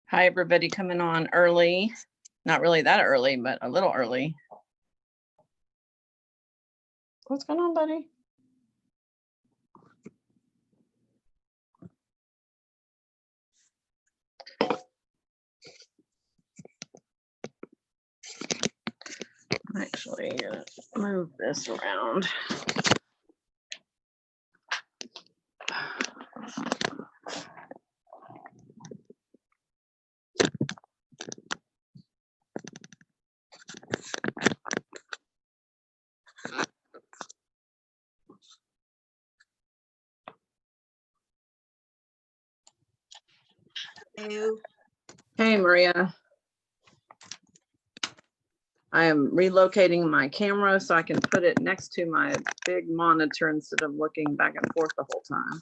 Hi, everybody coming on early. Not really that early, but a little early. What's going on, buddy? I'm actually gonna move this around. Hello. Hey, Maria. I am relocating my camera so I can put it next to my big monitor instead of looking back and forth the whole time.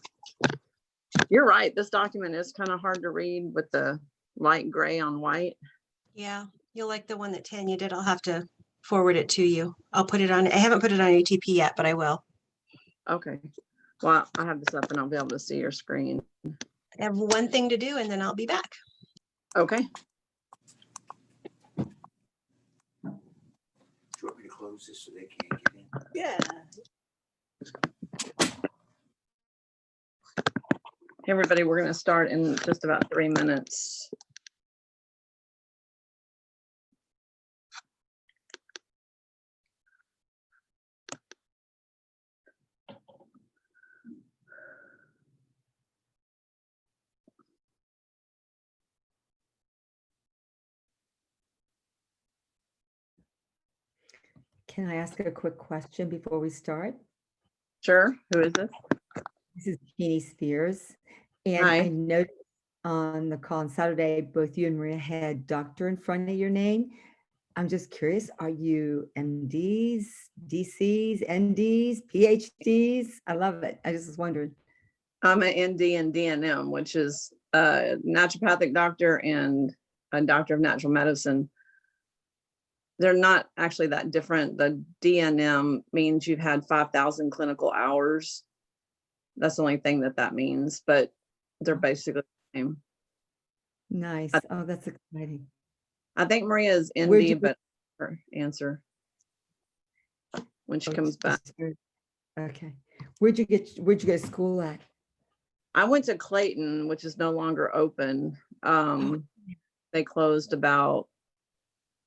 You're right. This document is kind of hard to read with the light gray on white. Yeah, you'll like the one that Tanya did. I'll have to forward it to you. I'll put it on. I haven't put it on ATP yet, but I will. Okay. Well, I have this up and I'll be able to see your screen. I have one thing to do and then I'll be back. Okay. Do you want me to close this so they can't get in? Yeah. Hey, everybody, we're going to start in just about 3 minutes. Can I ask a quick question before we start? Sure. Who is this? This is Jeannie Spears. And Hi. I noticed on the call on Saturday, both you and Maria had doctor in front of your name. I'm just curious, are you MDs, DCs, NDs, PhDs? I love it. I just was wondering. I'm an ND and DNM, which is a naturopathic doctor and a doctor of natural medicine. They're not actually that different. The DNM means you've had 5,000 clinical hours. That's the only thing that means, but they're basically the same. Nice. Oh, that's exciting. I think Maria is Where'd you ND, go- but her answer when she Oh, comes back. Okay. Where'd you go to school at? I went to Clayton, which is no longer open. They closed about,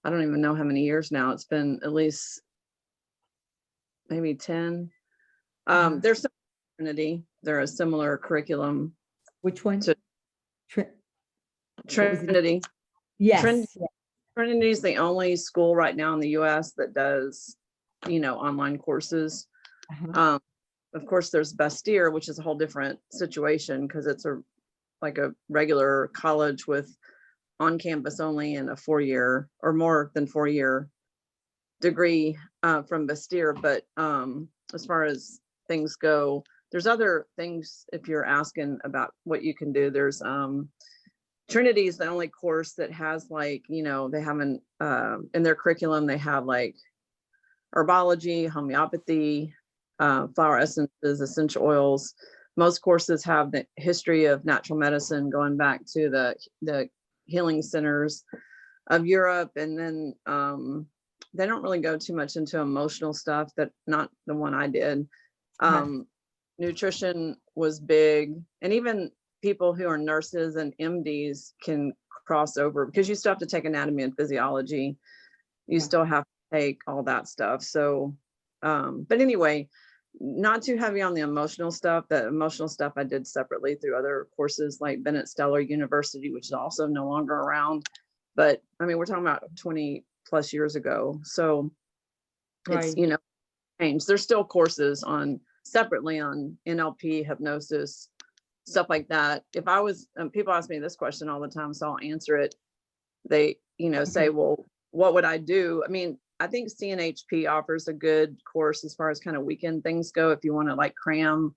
I don't even know how many years now. It's been at least maybe 10. There's some Trinity. They're a similar curriculum. Which one? to- Trinity. Yes. Trinity is the only school right now in the US that does, online courses. Uh-huh. Of course, there's Bastyr, which is a whole different situation because it's like a regular college with on campus only and a 4-year or more than 4-year degree from Bastyr. But as far as things go, there's other things if you're asking about what you can do. There's Trinity is the only course that has they haven't in their curriculum, they have like herbology, homeopathy, flower essences, essential oils. Most courses have the history of natural medicine going back to the healing centers of Europe. And then they don't really go too much into emotional stuff, that not the one I did. Nutrition was big. And even people who are nurses and MDs can cross over because you still have to take anatomy and physiology. You still have to take all that stuff. So, but anyway, not too heavy on the emotional stuff. The emotional stuff I did separately through other courses like Bennett Stellar University, which is also no longer around. But I mean, we're talking about 20 plus years ago. So it's, changed. There's still courses separately on NLP, hypnosis, stuff like that. If I was, people ask me this question all the time, so I'll answer it. They, say, well, what would I do? I mean, I think CNHP offers a good course as far as kind of weekend things go. If you want to like cram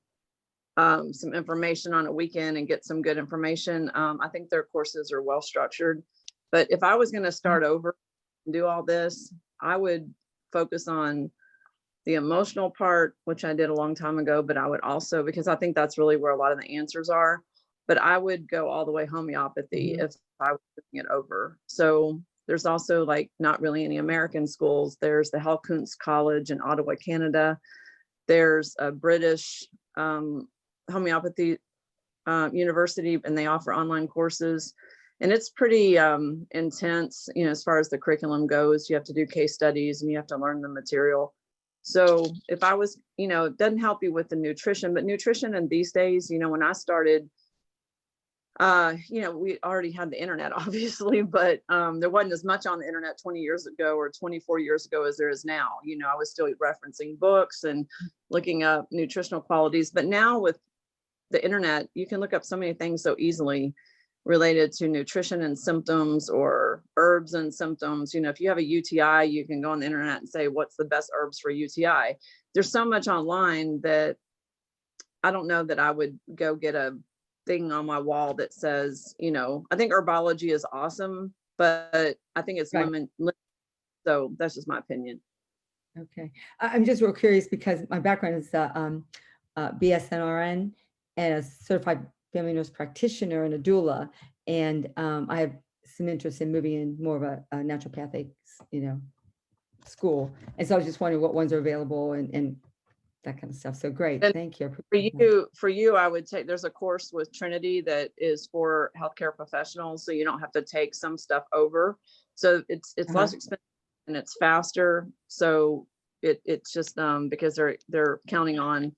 some information on a weekend and get some good information, I think their courses are well structured. But if I was going to start over and do all this, I would focus on the emotional part, which I did a long time ago, but I would also, because I think that's really where a lot of the answers are, but I would go all the way homeopathy if I was moving it over. So there's also like not really any American schools. There's the Helkunst College in Ottawa, Canada. There's a British homeopathy university, and they offer online courses. And it's pretty intense, you know, as far as the curriculum goes. You have to do case studies and you have to learn the material. So if I was, you know, it doesn't help you with the nutrition, but nutrition in these days, you know, when I started, you know, we already had the internet, obviously, but there wasn't as much on the internet 20 years ago or 24 years ago as there is now. You know, I was still referencing books and looking up nutritional qualities. But now with the internet, you can look up so many things so easily related to nutrition and symptoms or herbs and symptoms. You know, if you have a UTI, you can go on the internet and say, what's the best herbs for UTI? There's so much online that I don't know that I would go get a thing on my wall that says, you know, I think herbology is awesome, but I think it's Right. limited. So that's just my opinion. Okay. I'm just real curious because my background is BSNRN and a certified family nurse practitioner and a doula. And I have some interest in moving in more of a naturopathic, you know, school. And so I was just wondering what ones are available and that kind of stuff. So great. And Thank you. I For appreciate that. you, I would take, there's a course with Trinity that is for healthcare professionals, so you don't have to take some stuff over. So it's less expensive and it's faster. So it's just because they're counting on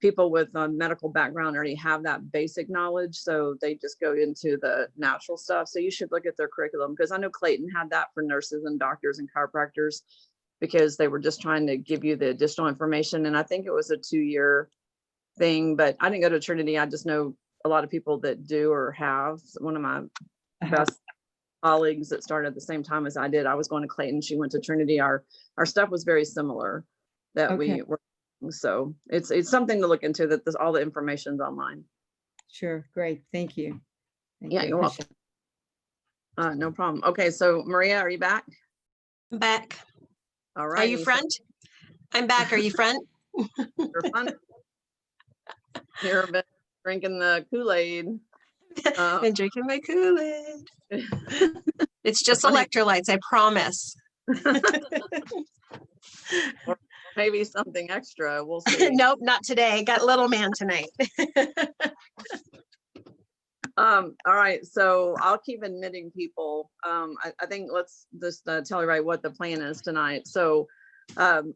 people with a medical background already have that basic knowledge, so they just go into the natural stuff. So you should look at their curriculum, because I know Clayton had that for nurses and doctors and chiropractors, because they were just trying to give you the additional information. And I think it was a 2-year thing, but I didn't go to Trinity. I just know a lot of people that do or have. One of my best colleagues that started at the same time as I did, I was going to Clayton, she went to Trinity. Our stuff was very similar that Okay. we were. So it's something to look into, that there's all the information's online. Sure. Great. Thank you. Thank Yeah, you. you're welcome. No problem. Okay, so Maria, are you back? I'm back. All Are right. you front? I'm back. Are you front? You're fun. You're been drinking the Kool-Aid. Been drinking my Kool-Aid. It's just Funny. electrolytes, I promise. Or maybe something extra. We'll see. Nope, not today. Got little man tonight. All right, so I'll keep admitting people. I think let's just tell you right what the plan is tonight. So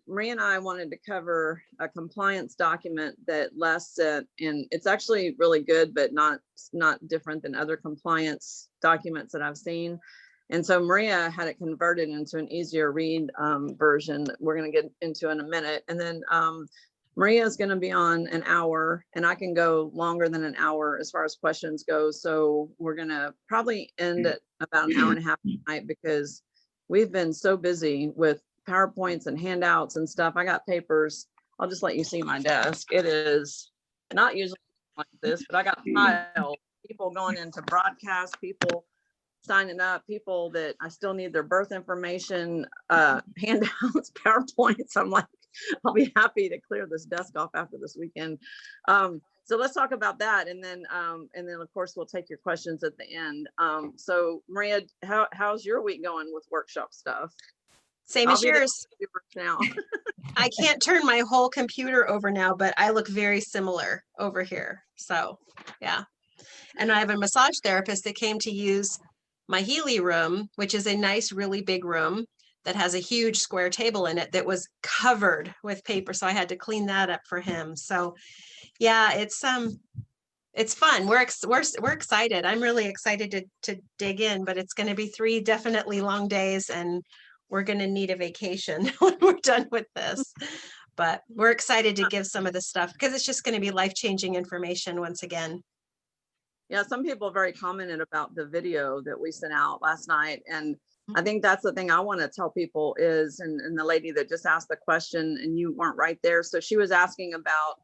Maria and I wanted to cover a compliance document that Les sent, and it's actually really good, but not different than other compliance documents that I've seen. And so Maria had it converted into an easier read version that we're going to get into in a minute. And then Maria is going to be on an hour, and I can go longer than an hour as far as questions go. So we're going to probably end at about an hour and a half tonight, because we've been so busy with PowerPoints and handouts and stuff. I got papers. I'll just let you see my desk. It is not usually like this, but I got piles, people going into broadcast, people signing up, people that I still need their birth information, handouts, PowerPoints. I'm like, I'll be happy to clear this desk off after this weekend. So let's talk about that. And then of course, we'll take your questions at the end. So Maria, how's your week going with workshop stuff? Same I'll as be the yours. computer now. I can't turn my whole computer over now, but I look very similar over here. So yeah. And I have a massage therapist that came to use my Healy room, which is a nice, really big room that has a huge square table in it that was covered with paper. So I had to clean that up for him. So yeah, it's fun. We're excited. I'm really excited to dig in, but it's going to be 3 definitely long days, and we're going to need a vacation when we're done with this. But we're excited to give some of the stuff, because it's just going to be life-changing information once again. Yeah, some people very commented about the video that we sent out last night. And I think that's the thing I want to tell people is, and the lady that just asked the question and you weren't right there. So she was asking about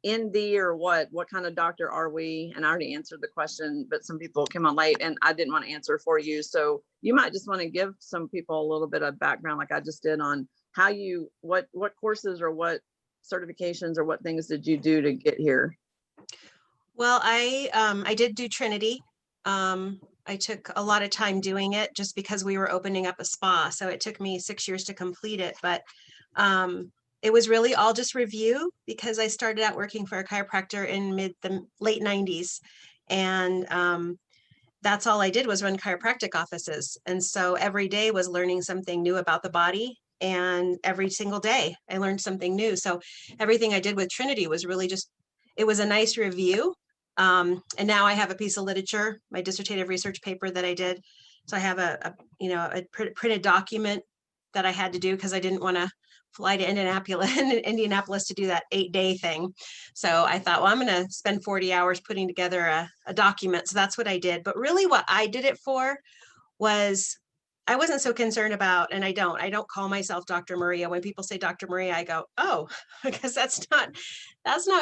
ND or what kind of doctor are we? And I already answered the question, but some people came on late and I didn't want to answer for you. So you might just want to give some people a little bit of background, like I just did, on how you, what courses or what certifications or what things did you do to get here? Well, I did do Trinity. I took a lot of time doing it just because we were opening up a spa. So it took me 6 years to complete it. But it was really all just review because I started out working for a chiropractor in the late 90s. And that's all I did was run chiropractic offices. And so every day was learning something new about the body. And every single day I learned something new. So everything I did with Trinity was really just, it was a nice review. And now I have a piece of literature, my dissertative research paper that I did. So I have a printed document that I had to do because I didn't want to fly to Indianapolis to do that 8-day thing. So I thought, well, I'm going to spend 40 hours putting together a document. So that's what I did. But really what I did it for was I wasn't so concerned about, and I don't call myself Dr. Maria. When people say Dr. Maria, I go, oh, because that's not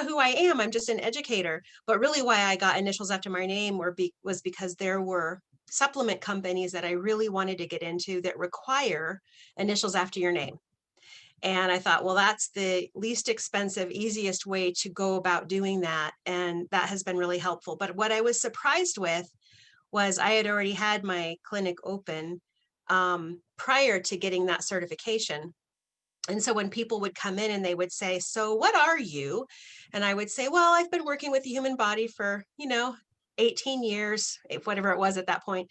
who I am. I'm just an educator. But really why I got initials after my name was because there were supplement companies that I really wanted to get into that require initials after your name. And I thought, well, that's the least expensive, easiest way to go about doing that. And that has been really helpful. But what I was surprised with was I had already had my clinic open prior to getting that certification. And so when people would come in and they would say, so what are you? And I would say, well, I've been working with the human body for, 18 years, whatever it was at that point.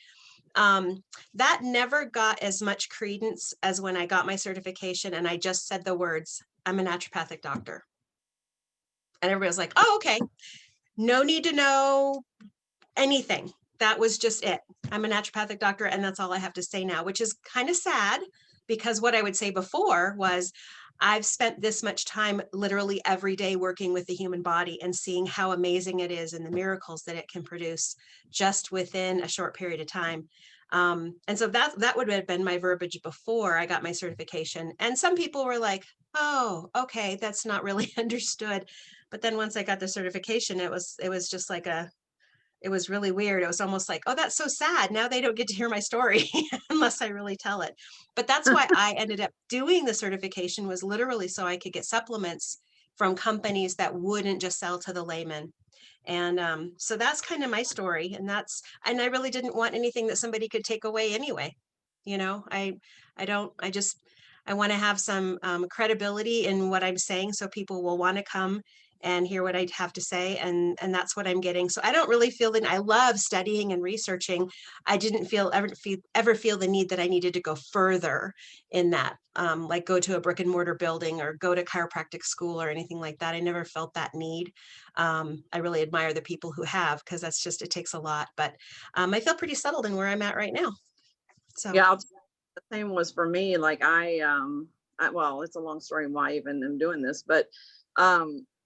That never got as much credence as when I got my certification and I just said the words, I'm a naturopathic doctor. And everybody was like, oh, okay. No need to know anything. That was just it. I'm a naturopathic doctor and that's all I have to say now, which is kind of sad because what I would say before was I've spent this much time literally every day working with the human body and seeing how amazing it is and the miracles that it can produce just within a short period of time. And so that would have been my verbiage before I got my certification. And some people were like, oh, okay, that's not really understood. But then once I got the certification, it was just like it was really weird. It was almost like, oh, that's so sad. Now they don't get to hear my story unless I really tell it. But that's why I ended up doing the certification was literally so I could get supplements from companies that wouldn't just sell to the layman. And so that's kind of my story. And I really didn't want anything that somebody could take away anyway. I want to have some credibility in what I'm saying so people will want to come and hear what I have to say. And that's what I'm getting. So I don't really feel that I love studying and researching. I didn't ever feel the need that I needed to go further in that, like go to a brick and mortar building or go to chiropractic school or anything like that. I never felt that need. I really admire the people who have, because it takes a lot, but I feel pretty settled in where I'm at right now. So Yeah, the same was for me. Like well, it's a long story why I even am doing this, but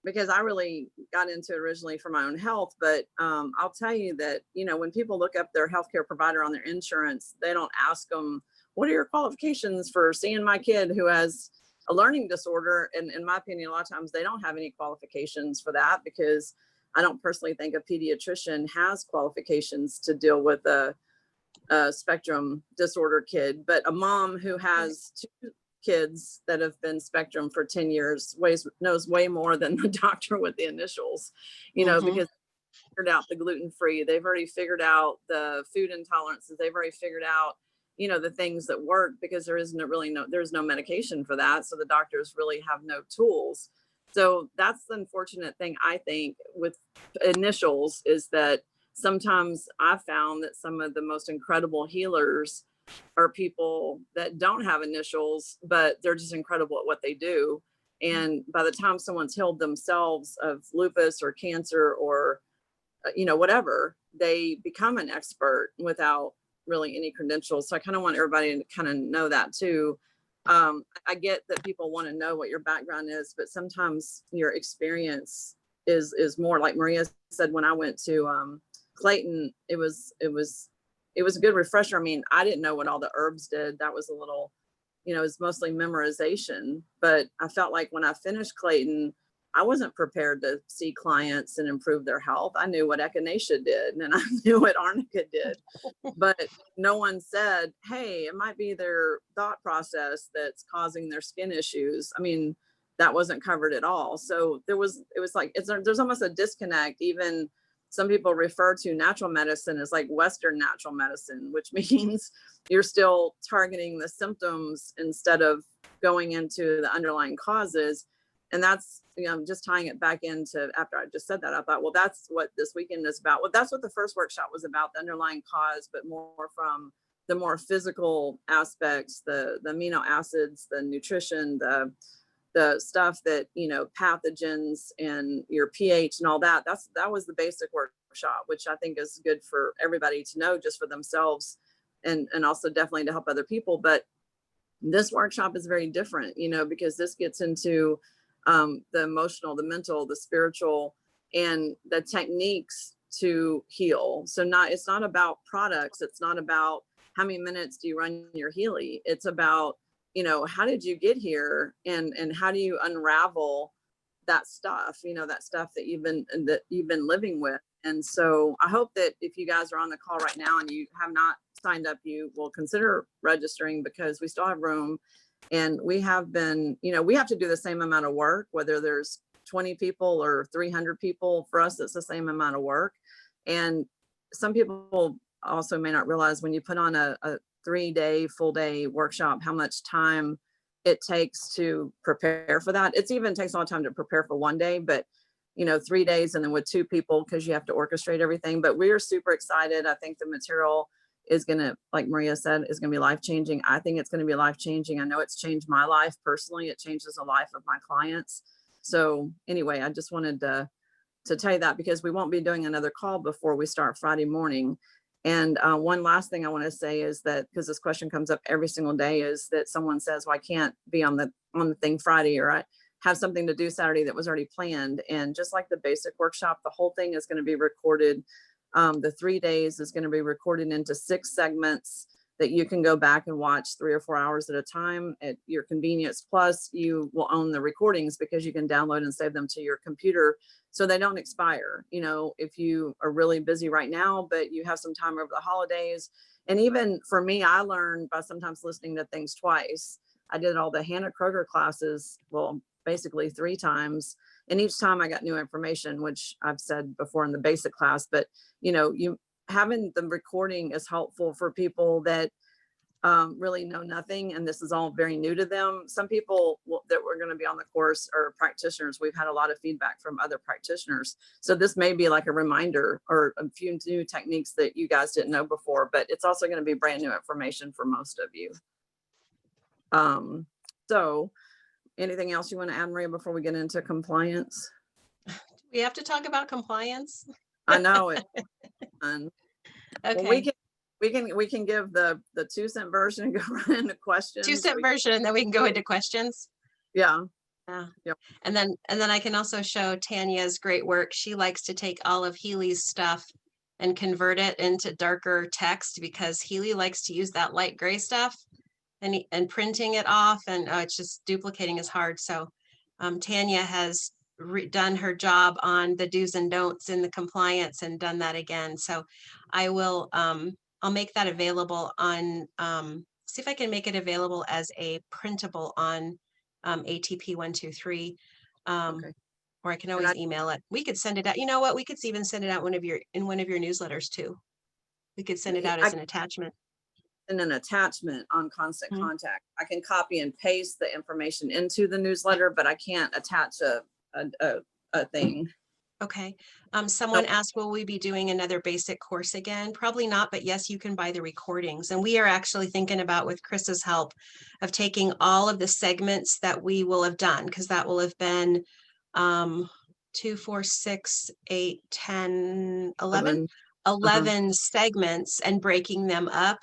because I really got into it originally for my own health. But I'll tell you that, when people look up their healthcare provider on their insurance, they don't ask them, what are your qualifications for seeing my kid who has a learning disorder? And in my opinion, a lot of times they don't have any qualifications for that, because I don't personally think a pediatrician has qualifications to deal with a spectrum disorder kid. But a mom who has 2 kids that have been spectrum for 10 years knows way more than the doctor with the initials, because they figured out the gluten-free, they've already figured out the food intolerances, they've already figured out, the things that work, because there's no medication for that. So the doctors really have no tools. So that's the unfortunate thing, I think, with initials, is that sometimes I've found that some of the most incredible healers are people that don't have initials, but they're just incredible at what they do. And by the time someone's healed themselves of lupus or cancer or, whatever, they become an expert without really any credentials. So I kind of want everybody to kind of know that too. I get that people want to know what your background is, but sometimes your experience is more. Like Maria said, when I went to Clayton, it was a good refresher. I mean, I didn't know what all the herbs did. That was a little, it's mostly memorization. But I felt like when I finished Clayton, I wasn't prepared to see clients and improve their health. I knew what echinacea did and I knew what arnica did, but no one said, hey, it might be their thought process that's causing their skin issues. I mean, that wasn't covered at all. So there's almost a disconnect, even some people refer to natural medicine as like Western natural medicine, which means you're still targeting the symptoms instead of going into the underlying causes. And that's, just tying it back into, after I just said that, I thought, well, that's what this weekend is about. Well, that's what the first workshop was about, the underlying cause, but more from the more physical aspects, the amino acids, the nutrition, the stuff that, pathogens and your pH and all that. That was the basic workshop, which I think is good for everybody to know, just for themselves, and also definitely to help other people. But this workshop is very different, because this gets into the emotional, the mental, the spiritual, and the techniques to heal. So it's not about products. It's not about how many minutes do you run your Healy. It's about, how did you get here, and how do you unravel that stuff, that stuff that you've been living with. And so I hope that if you guys are on the call right now and you have not signed up, you will consider registering, because we still have room. And we have been, we have to do the same amount of work, whether there's 20 people or 300 people. For us, it's the same amount of work. And some people also may not realize, when you put on a 3-day full day workshop, how much time it takes to prepare for that. It even takes a lot of time to prepare for one day, but 3 days, and then with 2 people, because you have to orchestrate everything. But we are super excited. I think the material is going to, like Maria said, is going to be life-changing. I think it's going to be life-changing. I know it's changed my life personally. It changes the life of my clients. So anyway, I just wanted to tell you that, because we won't be doing another call before we start Friday morning. And one last thing I want to say is that, because this question comes up every single day, is that someone says, well, I can't be on the thing Friday, or I have something to do Saturday that was already planned. And just like the basic workshop, the whole thing is going to be recorded. The 3 days is going to be recorded into 6 segments that you can go back and watch 3 or 4 hours at a time at your convenience. Plus, you will own the recordings, because you can download and save them to your computer so they don't expire. If you are really busy right now, but you have some time over the holidays. And even for me, I learned by sometimes listening to things twice. I did all the Hannah Kroger classes, well, basically 3 times. And each time I got new information, which I've said before in the basic class. But, you having the recording is helpful for people that really know nothing, and this is all very new to them. Some people that were going to be on the course are practitioners. We've had a lot of feedback from other practitioners. So this may be like a reminder or a few new techniques that you guys didn't know before, but it's also going to be brand new information for most of you. So anything else you want to add, Maria, before we get into compliance? We have to talk about compliance. I know it. Okay. Well, we can give the 2-cent version and go right into questions. 2-cent version, and then we can go into questions. Yeah. Yeah. Yep. And then I can also show Tanya's great work. She likes to take all of Healy's stuff and convert it into darker text, because Healy likes to use that light gray stuff, and printing it off, and it's just duplicating is hard. So Tanya has done her job on the do's and don'ts in the compliance and done that again. So I will I'll make that available on see if I can make it available as a printable on ATP 123. Okay. Or I can always email it. We could send it out. You know what? We could even send it out in one of your newsletters too. We could send it out as an attachment. And an attachment on Constant Contact. I can copy and paste the information into the newsletter, but I can't attach a thing. Okay. Someone asked, will we be doing another basic course again? Probably not, but yes, you can buy the recordings. And we are actually thinking about, with Chris's help, of taking all of the segments that we will have done, because that will have been 2, 4, 6, 8, 10, 11 segments, and breaking them up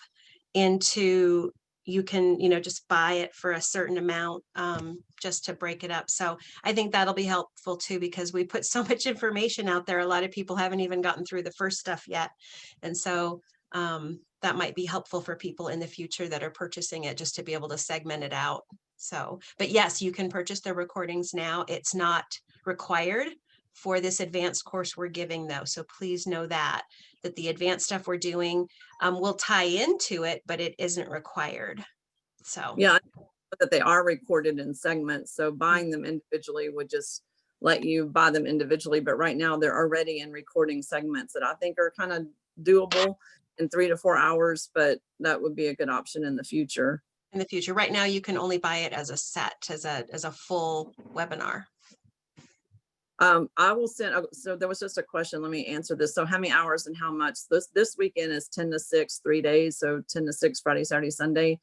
into, you can, just buy it for a certain amount, just to break it up. So I think that'll be helpful too, because we put so much information out there. A lot of people haven't even gotten through the first stuff yet. And so that might be helpful for people in the future that are purchasing it, just to be able to segment it out. So, but yes, you can purchase the recordings now. It's not required for this advanced course we're giving though. So please know that the advanced stuff we're doing will tie into it, but it isn't required. So yeah, that they are recorded in segments. So buying them individually would just let you buy them individually, but right now they're already in recording segments that I think are kind of doable in 3 to 4 hours, but that would be a good option in the future. In the future. Right now, you can only buy it as a set, as a full webinar. I will send, so there was just a question, let me answer this. So how many hours and how much? This weekend is 10 to 6, 3 days. So 10 to 6, Friday, Saturday, Sunday.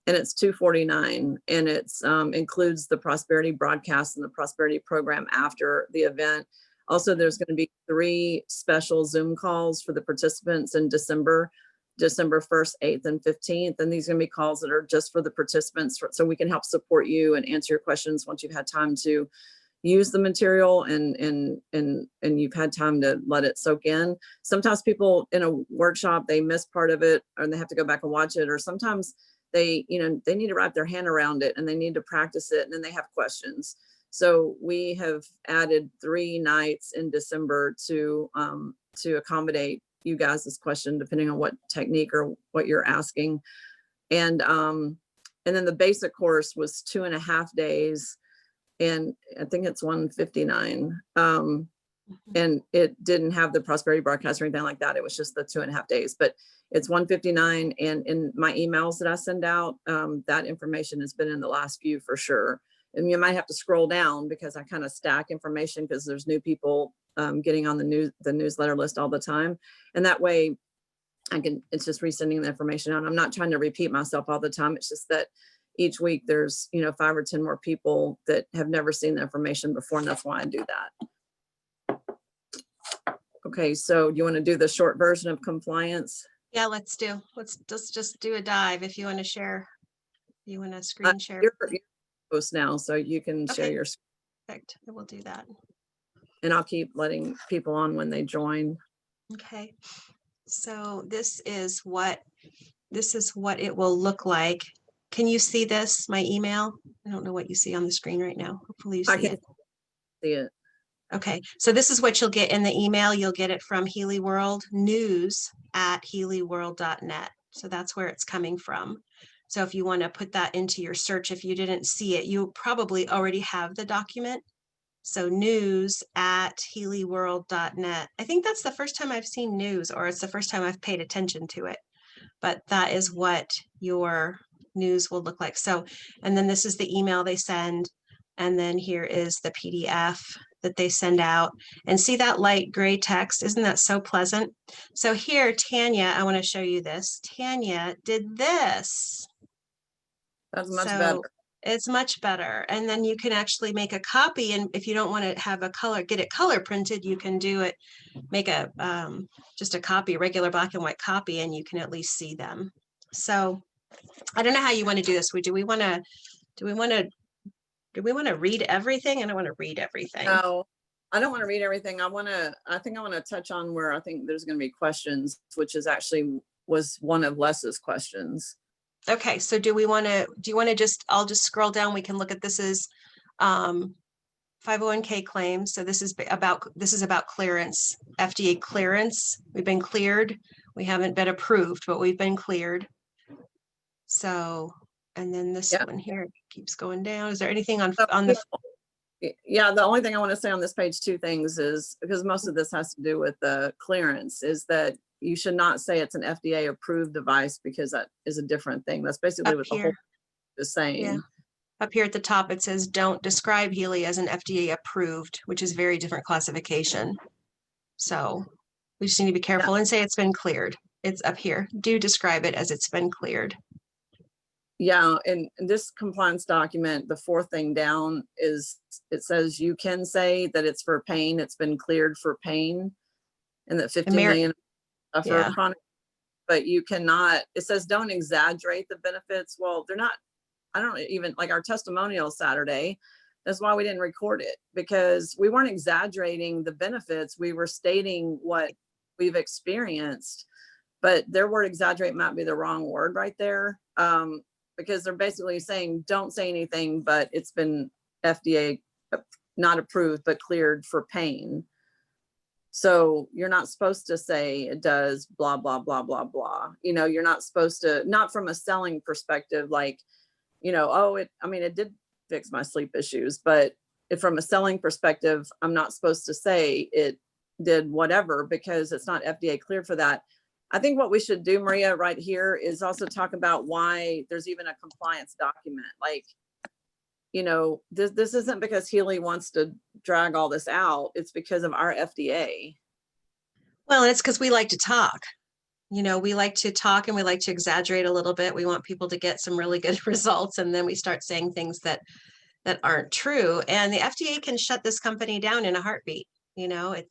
And it's $249, and it's includes the prosperity broadcast and the prosperity program after the event. Also, there's going to be 3 special Zoom calls for the participants in December 1st, 8th, and 15th. And these are going to be calls that are just for the participants, so we can help support you and answer your questions once you've had time to use the material and you've had time to let it soak in. Sometimes people in a workshop, they miss part of it, or they have to go back and watch it, or sometimes they need to wrap their hand around it and they need to practice it, and then they have questions. So we have added 3 nights in December to accommodate you guys' question, depending on what technique or what you're asking. And then the basic course was 2.5 days, and I think it's $159. And it didn't have the prosperity broadcast or anything like that. It was just the 2.5 days, but it's $159. And in my emails that I send out, that information has been in the last few for sure. And you might have to scroll down because I kind of stack information because there's new people getting on the newsletter list all the time. And that way it's just resending the information out. I'm not trying to repeat myself all the time. It's just that each week there's 5 or 10 more people that have never seen the information before. And that's why I do that. Okay, so you want to do the short version of compliance? Yeah, let's just do a dive. If you want to share, you want to screen share. You're post now, so you can share Okay. your screen, Perfect. I will do that. and I'll keep letting people on when they join. Okay. So this is what it will look like. Can you see this, my email? I don't know what you see on the screen right now. Hopefully you I see can it. see it. Okay, so this is what you'll get in the email. You'll get it from Healy World News at healyworld.net. So that's where it's coming from. So if you want to put that into your search, if you didn't see it, you probably already have the document. So news at healyworld.net. I think that's the first time I've seen news, or it's the first time I've paid attention to it. But that is what your news will look like. So, and then this is the email they send. And then here is the PDF that they send out. And see that light gray text? Isn't that so pleasant? So here, Tanya, I want to show you this. Tanya did this. That's much So better. it's much better. And then you can actually make a copy. And if you don't want to have a color, get it color printed, you can do it, make a just a copy, regular black and white copy, and you can at least see them. So I don't know how you want to do this. Do we want to read everything? I don't want to read everything. No, I don't want to read everything. I think I want to touch on where I think there's going to be questions, which is actually was one of Les's questions. Okay, so do you want to just, I'll just scroll down. We can look at this as 501k claims. So this is about clearance, FDA clearance. We've been cleared. We haven't been approved, but we've been cleared. So, and then this one here keeps going down. Is there anything on the? Yeah, the only thing I want to say on this page, 2 things, is because most of this has to do with the clearance, is that you should not say it's an FDA approved device, because that is a different thing. That's basically what the whole is saying. Yeah. Up here at the top, it says, don't describe Healy as an FDA approved, which is very different classification. So we just need to be careful and say it's been cleared. It's up here. Do describe it as it's been cleared. Yeah, and this compliance document, the 4th thing down is, it says you can say that it's for pain. It's been cleared for pain, and that 50 million for chronic, but you cannot, it says don't exaggerate the benefits. Well, they're not, I don't even, like our testimonial Saturday, that's why we didn't record it, because we weren't exaggerating the benefits. We were stating what we've experienced, but their word exaggerate might be the wrong word right there. Because they're basically saying, don't say anything, but it's been FDA not approved, but cleared for pain. So you're not supposed to say it does blah, blah, blah, blah, blah. You're not supposed to, not from a selling perspective, like, oh, it did fix my sleep issues, but from a selling perspective, I'm not supposed to say it did whatever because it's not FDA cleared for that. I think what we should do, Maria, right here is also talk about why there's even a compliance document. Like, you know, this isn't because Healy wants to drag all this out. It's because of our FDA. Well, it's because we like to talk. You know, we like to talk and we like to exaggerate a little bit. We want people to get some really good results, and then we start saying things that aren't true. And the FDA can shut this company down in a heartbeat. You know, it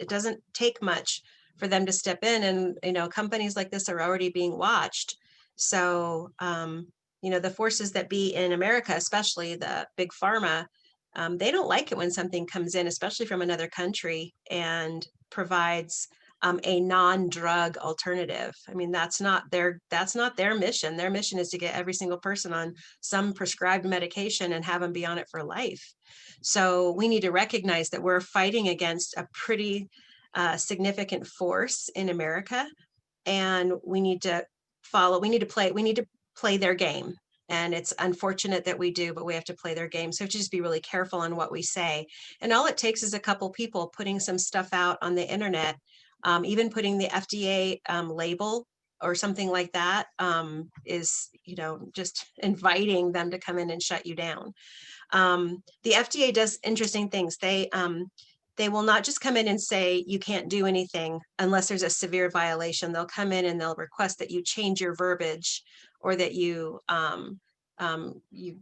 doesn't take much for them to step in, and you know, companies like this are already being watched. So, you know, the forces that be in America, especially the big pharma, they don't like it when something comes in, especially from another country, and provides a non-drug alternative. I mean, that's not their mission. Their mission is to get every single person on some prescribed medication and have them be on it for life. So we need to recognize that we're fighting against a pretty significant force in America, and we need to play their game. And it's unfortunate that we do, but we have to play their game. So just be really careful on what we say. And all it takes is a couple people putting some stuff out on the internet, even putting the FDA label or something like that, is, you know, just inviting them to come in and shut you down. The FDA does interesting things. They will not just come in and say you can't do anything unless there's a severe violation. They'll come in and they'll request that you change your verbiage, or that you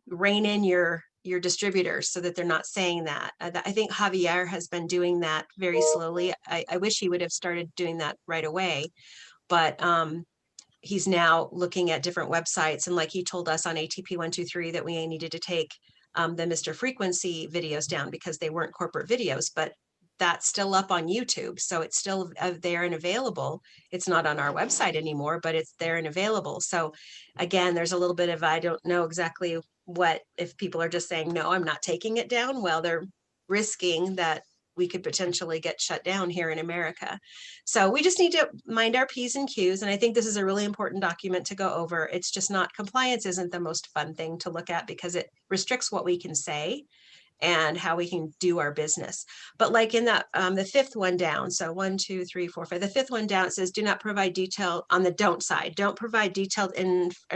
rein in your distributors so that they're not saying that. I think Javier has been doing that very slowly. I wish he would have started doing that right away, but he's now looking at different websites. And like he told us on ATP 123 that we needed to take the Mr. Frequency videos down because they weren't corporate videos, but that's still up on YouTube. So it's still there and available. It's not on our website anymore, but it's there and available. So again, there's a little bit of, I don't know exactly what, if people are just saying, no, I'm not taking it down. Well, they're risking that we could potentially get shut down here in America. So we just need to mind our P's and Q's. And I think this is a really important document to go over. It's just not, compliance isn't the most fun thing to look at because it restricts what we can say and how we can do our business. But like in that, the fifth one down, so 1, 2, 3, 4, 5, the fifth one down, it says, do not provide detail on the don't side. Don't provide detailed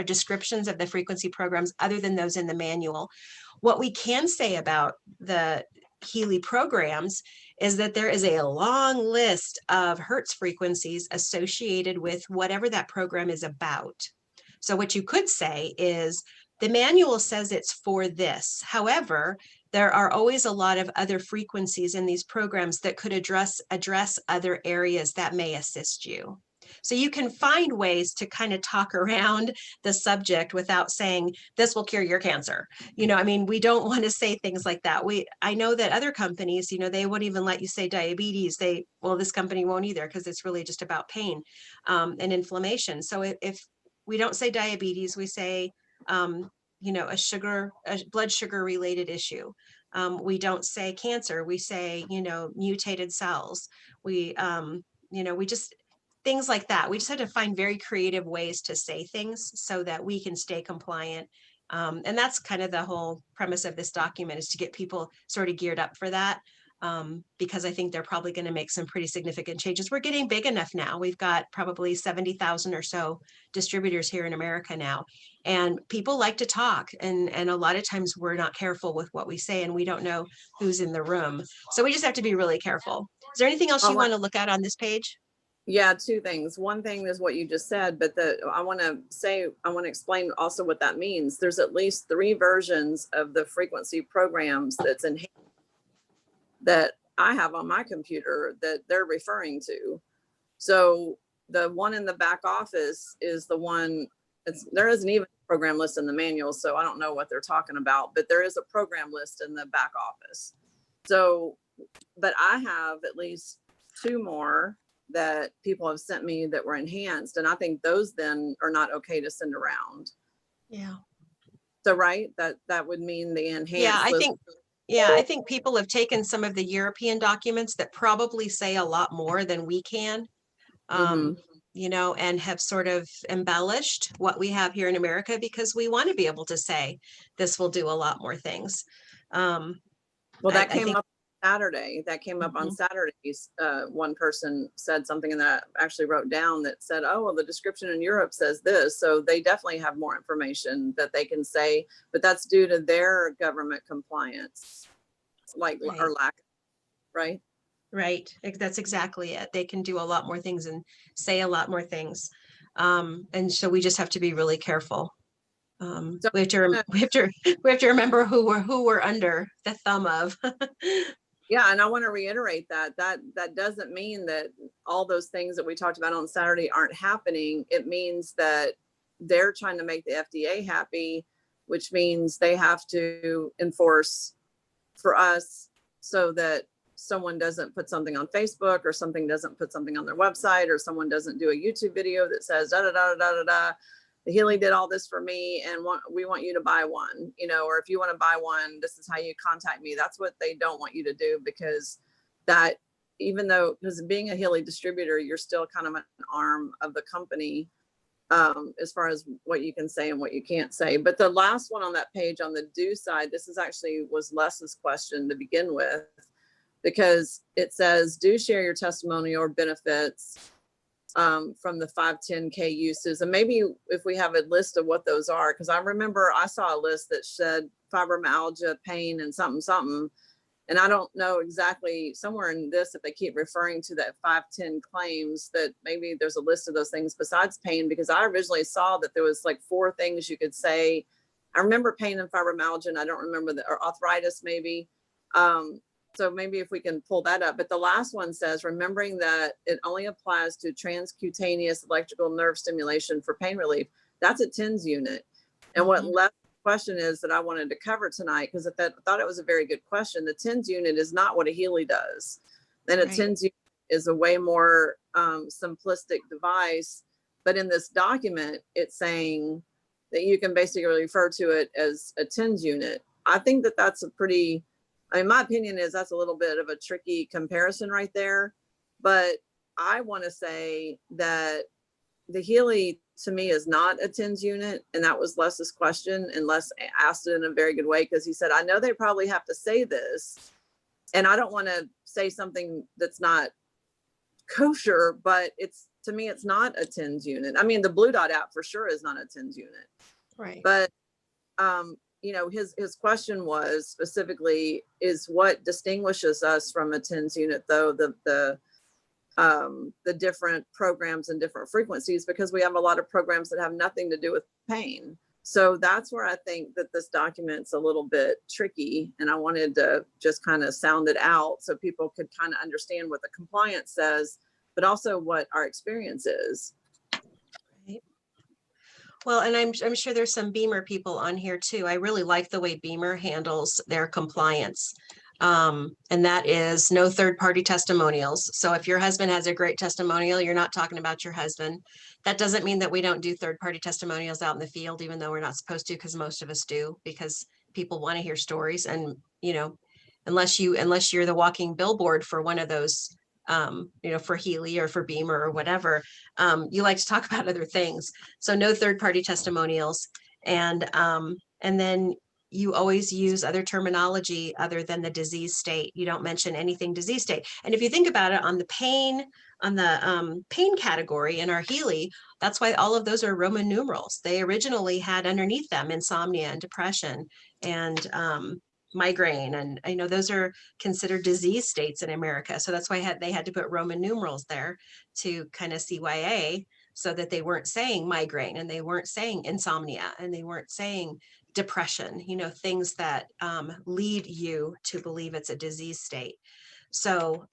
descriptions of the frequency programs other than those in the manual. What we can say about the Healy programs is that there is a long list of Hertz frequencies associated with whatever that program is about. So what you could say is, the manual says it's for this. However, there are always a lot of other frequencies in these programs that could address other areas that may assist you. So you can find ways to kind of talk around the subject without saying this will cure your cancer. You know, I mean, we don't want to say things like that. I know that other companies, you know, they won't even let you say diabetes. Well, this company won't either, because it's really just about pain and inflammation. So if we don't say diabetes, we say, you know, a blood sugar related issue. We don't say cancer, we say, you know, mutated cells. We, you know, we just, things like that. We just had to find very creative ways to say things so that we can stay compliant. And that's kind of the whole premise of this document, is to get people sort of geared up for that. Because I think they're probably going to make some pretty significant changes. We're getting big enough now. We've got probably 70,000 or so distributors here in America now. And people like to talk. And a lot of times we're not careful with what we say, and we don't know who's in the room. So we just have to be really careful. Is there anything else you want to look at on this page? Yeah, two things. One thing is what you just said, but I want to explain also what that means. There's at least 3 versions of the frequency programs that's in that I have on my computer that they're referring to. So the one in the back office is the one, there isn't even a program list in the manual, so I don't know what they're talking about, but there is a program list in the back office. So, but I have at least 2 more that people have sent me that were enhanced, and I think those then are not okay to send around. Yeah. So, right, that would mean the enhanced. Yeah, I think people have taken some of the European documents that probably say a lot more than we can, you know, and have sort of embellished what we have here in America, because we want to be able to say this will do a lot more things. Well, that I came think- up Saturday. That came up on Saturdays. One person said something that I actually wrote down that said, oh, well, the description in Europe says this. So they definitely have more information that they can say, but that's due to their government compliance, like, Right. or lack, right? Right. That's exactly it. They can do a lot more things and say a lot more things. And so we just have to be really careful. So- We have to remember who we're under the thumb of. Yeah, and I want to reiterate that doesn't mean that all those things that we talked about on Saturday aren't happening. It means that they're trying to make the FDA happy, which means they have to enforce for us so that someone doesn't put something on Facebook or something doesn't put something on their website or someone doesn't do a YouTube video that says da da da da da da. The Healy did all this for me and we want you to buy one, you know, or if you want to buy one, this is how you contact me. That's what they don't want you to do, because that, even though, because being a Healy distributor, you're still kind of an arm of the company, as far as what you can say and what you can't say. But the last one on that page on the do side, this is actually was Les's question to begin with, because it says, do share your testimonial or benefits from the 510K uses. And maybe if we have a list of what those are, because I remember I saw a list that said fibromyalgia, pain, and something. And I don't know exactly, somewhere in this, if they keep referring to that 510 claims, that maybe there's a list of those things besides pain, because I originally saw that there was like 4 things you could say. I remember pain and fibromyalgia, and I don't remember or arthritis maybe. So maybe if we can pull that up. But the last one says, remembering that it only applies to transcutaneous electrical nerve stimulation for pain relief. That's a TENS unit. And what left question is that I wanted to cover tonight, because I thought it was a very good question. The TENS unit is not what a Healy does. And a TENS unit is a way more simplistic device. But in this document, it's saying that you can basically refer to it as a TENS unit. I think that that's a pretty, I mean, my opinion is that's a little bit of a tricky comparison right there. But I want to say that the Healy to me is not a TENS unit. And that was Les's question. And Les asked it in a very good way, because he said, I know they probably have to say this. And I don't want to say something that's not kosher, but it's, to me, it's not a TENS unit. I mean, the Blue Dot app for sure is not a TENS unit. Right. But you know, his question was specifically, is what distinguishes us from a TENS unit, though, the different programs and different frequencies, because we have a lot of programs that have nothing to do with pain. So that's where I think that this document's a little bit tricky. And I wanted to just kind of sound it out so people could kind of understand what the compliance says, but also what our experience is. Well, and I'm sure there's some Beamer people on here too. I really like the way Beamer handles their compliance. And that is no third-party testimonials. So if your husband has a great testimonial, you're not talking about your husband. That doesn't mean that we don't do third-party testimonials out in the field, even though we're not supposed to, because most of us do, because people want to hear stories. And, you know, unless you're the walking billboard for one of those, you know, for Healy or for Beamer or whatever, you like to talk about other things. So no third-party testimonials. And then you always use other terminology other than the disease state. You don't mention anything disease state. And if you think about it, on the pain category in our Healy, that's why all of those are Roman numerals. They originally had underneath them insomnia and depression and migraine, and I know those are considered disease states in America. So that's why they had to put Roman numerals there to kind of CYA, so that they weren't saying migraine, and they weren't saying insomnia, and they weren't saying depression, you know, things that lead you to believe it's a disease state. So,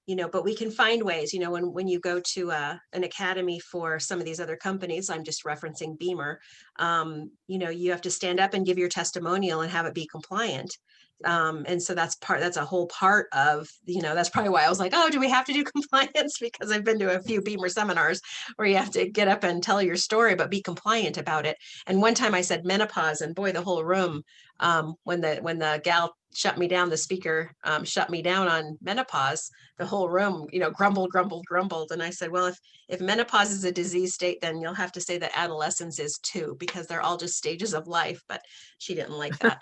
you know, but we can find ways, you know, when you go to an academy for some of these other companies, I'm just referencing Beamer, you know, you have to stand up and give your testimonial and have it be compliant. And so that's a whole part of, you know, that's probably why I was like, oh, do we have to do compliance? Because I've been to a few Beamer seminars where you have to get up and tell your story, but be compliant about it. And one time I said menopause, and boy, the whole room, when the gal shut me down, the speaker shut me down on menopause, the whole room, you know, grumbled. And I said, well, if menopause is a disease state, then you'll have to say that adolescence is too, because they're all just stages of life. But she didn't like that.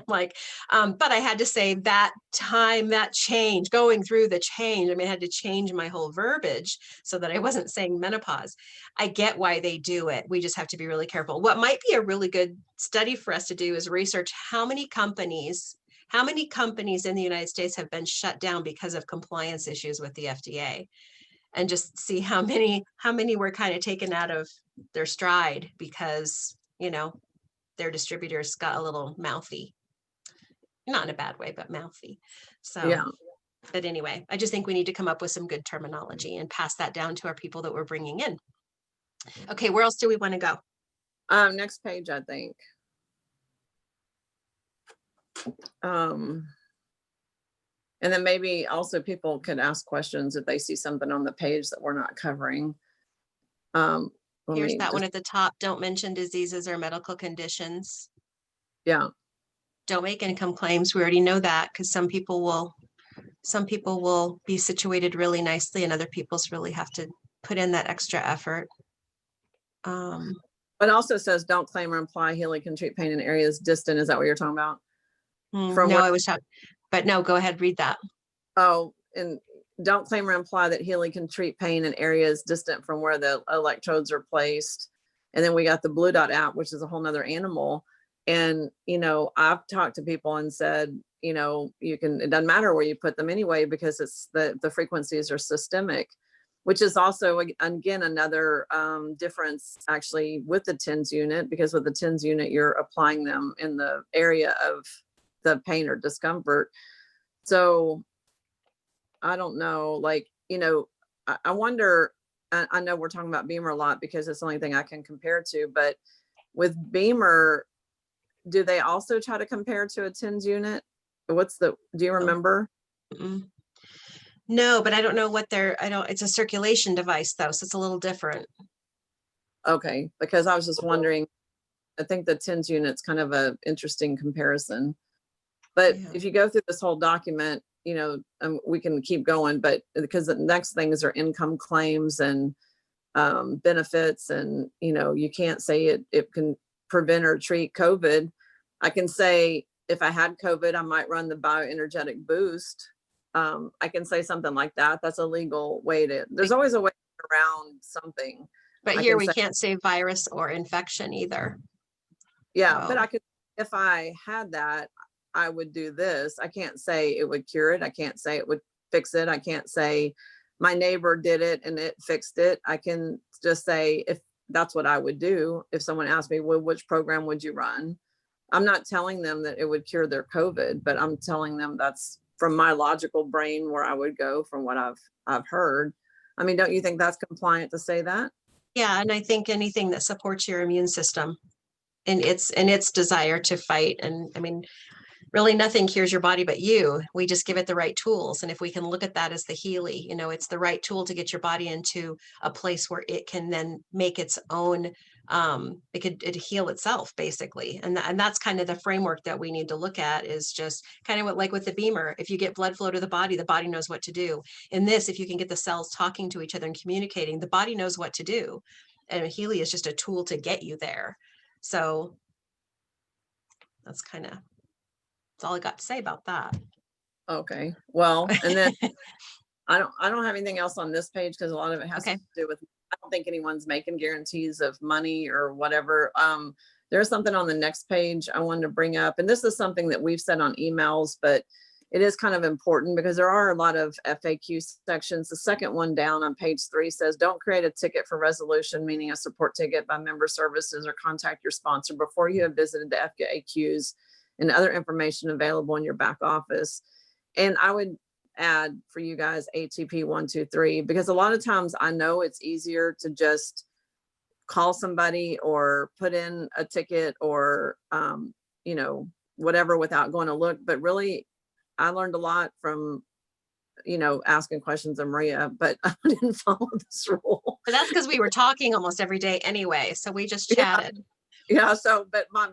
like, but I had to say that time, that change, going through the change. I mean, I had to change my whole verbiage so that I wasn't saying menopause. I get why they do it. We just have to be really careful. What might be a really good study for us to do is research how many companies in the United States have been shut down because of compliance issues with the FDA, and just see how many were kind of taken out of their stride because, their distributors got a little mouthy, not in a bad way, but mouthy. So, Yeah. but anyway, I just think we need to come up with some good terminology and pass that down to our people that we're bringing in. Okay, where else do we want to go? Next page, I think. And then maybe also people could ask questions if they see something on the page that we're not covering. Here's that one at the top. Don't mention diseases or medical conditions. Yeah. Don't make income claims. We already know that, because some people will be situated really nicely and other people's really have to put in that extra effort. But it also says don't claim or imply Healy can treat pain in areas distant. Is that what you're talking about? No, I was talking, but no, go ahead, read that. Oh, and don't claim or imply that Healy can treat pain in areas distant from where the electrodes are placed. And then we got the Blue Dot app, which is a whole nother animal. And, I've talked to people and said, it doesn't matter where you put them anyway, because it's the frequencies are systemic, which is also, again, another difference actually with the TENS unit, because with the TENS unit, you're applying them in the area of the pain or discomfort. So I don't know, I wonder, I know we're talking about Beamer a lot because it's the only thing I can compare to, but with Beamer, do they also try to compare to a TENS unit? Do you remember? No, but I don't know what it's a circulation device though, so it's a little different. Okay, because I was just wondering, I think the TENS unit's kind of a interesting comparison. But if you go through this whole document, we can keep going, but because the next things are income claims and benefits, and you can't say it can prevent or treat COVID. I can say if I had COVID, I might run the bioenergetic boost. I can say something like that. That's a legal way there's always a way around something. But here we can't say virus or infection either. Yeah, but I could, if I had that, I would do this. I can't say it would cure it. I can't say it would fix it. I can't say my neighbor did it and it fixed it. I can just say, if that's what I would do, if someone asked me, well, which program would you run? I'm not telling them that it would cure their COVID, but I'm telling them that's from my logical brain where I would go from what I've heard. I mean, don't you think that's compliant to say that? Yeah, and I think anything that supports your immune system and its desire to fight. And I mean, really nothing cures your body but you. We just give it the right tools. And if we can look at that as the Healy, it's the right tool to get your body into a place where it can then make its own, it heal itself basically. And that's kind of the framework that we need to look at, is just kind of what, like with the Beamer, if you get blood flow to the body knows what to do. In this, if you can get the cells talking to each other and communicating, the body knows what to do. And Healy is just a tool to get you there. So that's all I got to say about that. Okay, well, and then I don't have anything else on this page because a lot of it has to do with, I don't think anyone's making guarantees of money or whatever. There's something on the next page I wanted to bring up, and this is something that we've said on emails, but it is kind of important because there are a lot of FAQ sections. The second one down on page 3 says, don't create a ticket for resolution, meaning a support ticket by member services, or contact your sponsor before you have visited the FAQs and other information available in your back office. And I would add for you guys ATP 123, because a lot of times I know it's easier to just call somebody or put in a ticket or, whatever without going to look. But really, I learned a lot from, asking questions of Maria, but I didn't follow this rule. But that's because we were talking almost every day anyway. So we just chatted. Yeah. So, but my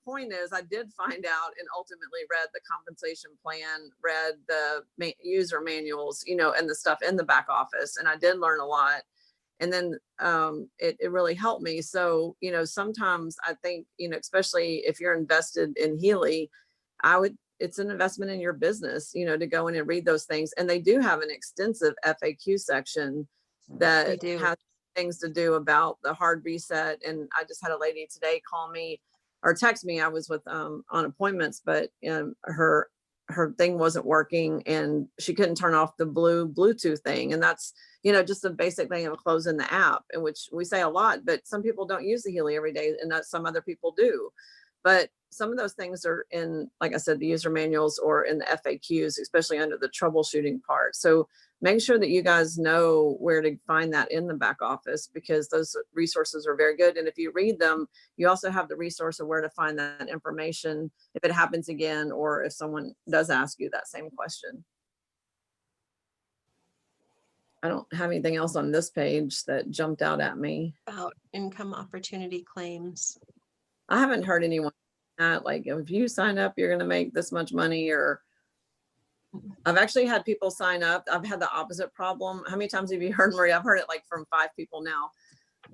point is, I did find out and ultimately read the compensation plan, read the user manuals, and the stuff in the back office. And I did learn a lot. And then it really helped me. So, sometimes I think, especially if you're invested in Healy, it's an investment in your business, to go in and read those things. And they do have an extensive FAQ section They that do. has things to do about the hard reset. And I just had a lady today call me or text me. I was with on appointments, but her thing wasn't working and she couldn't turn off the blue Bluetooth thing. And that's, just a basic thing of closing the app, in which we say a lot, but some people don't use the Healy every day and some other people do. But some of those things are in, like I said, the user manuals or in the FAQs, especially under the troubleshooting part. So make sure that you guys know where to find that in the back office, because those resources are very good. And if you read them, you also have the resource of where to find that information if it happens again, or if someone does ask you that same question. I don't have anything else on this page that jumped out at me. About income opportunity claims. I haven't heard anyone like, if you sign up, you're going to make this much money, or I've actually had people sign up. I've had the opposite problem. How many times have you heard, Maria? I've heard it like from 5 people now.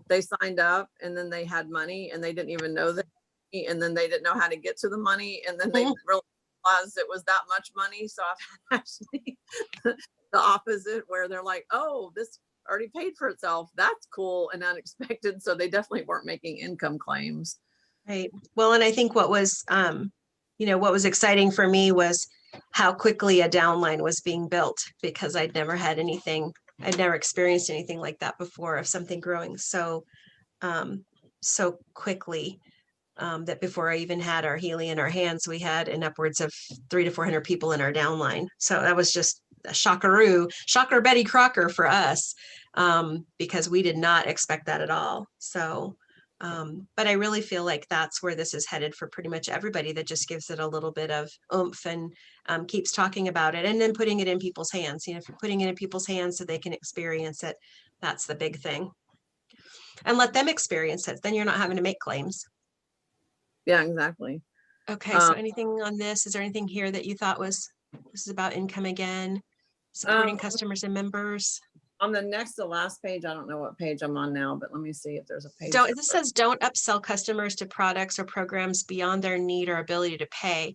They signed up and then they had money and they didn't even know that, and then they didn't know how to get to the money, and then they realized it was that much money. So I've had actually the opposite, where they're like, oh, this already paid for itself. That's cool and unexpected. So they definitely weren't making income claims. Right. Well, and I think what was, what was exciting for me was how quickly a downline was being built, because I'd never experienced anything like that before, of something growing so quickly, that before I even had our Healy in our hands, we had in upwards of 300 to 400 people in our downline. So that was just a shocker Betty Crocker for us, because we did not expect that at all. So but I really feel like that's where this is headed for pretty much everybody, that just gives it a little bit of oomph and keeps talking about it, and then putting it in people's hands. If you're putting it in people's hands so they can experience it, that's the big thing. And let them experience it. Then you're not having to make claims. Yeah, exactly. Okay, so anything on this? Is there anything here that you thought this is about income again, supporting customers and members? On the next to last page, I don't know what page I'm on now, but let me see if there's a page. This says don't upsell customers to products or programs beyond their need or ability to pay.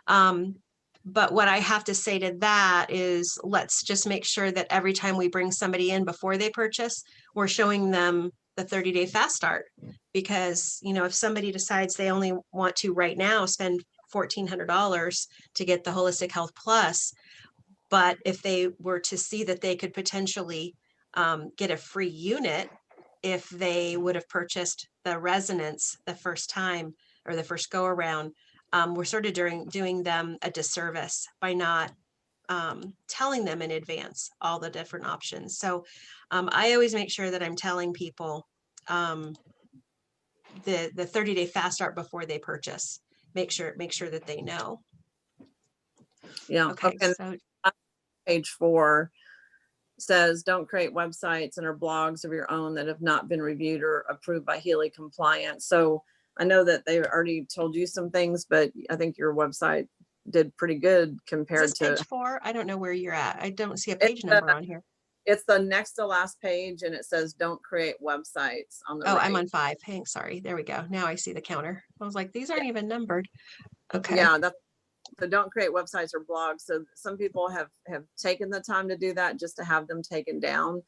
But what I have to say to that is, let's just make sure that every time we bring somebody in before they purchase, we're showing them the 30-day fast start. Because, if somebody decides they only want to right now spend $1,400 to get the Holistic Health Plus, but if they were to see that they could potentially get a free unit if they would have purchased the Resonance the first time or the first go around, we're sort of doing them a disservice by not telling them in advance all the different options. So I always make sure that I'm telling people the 30-day fast start before they purchase. Make sure that they know. Yeah. Okay. So page 4 says don't create websites and or blogs of your own that have not been reviewed or approved by Healy compliance. So I know that they've already told you some things, but I think your website did pretty good compared is this to page 4. I don't know where you're at. I don't see a page number on here. It's the next to last page, and it says don't create websites on the right. I'm on 5. Hey, sorry. There we go. Now I see the counter. I was like, these aren't even numbered. Okay. Yeah, so don't create websites or blogs. So some people have taken the time to do that just to have them taken down.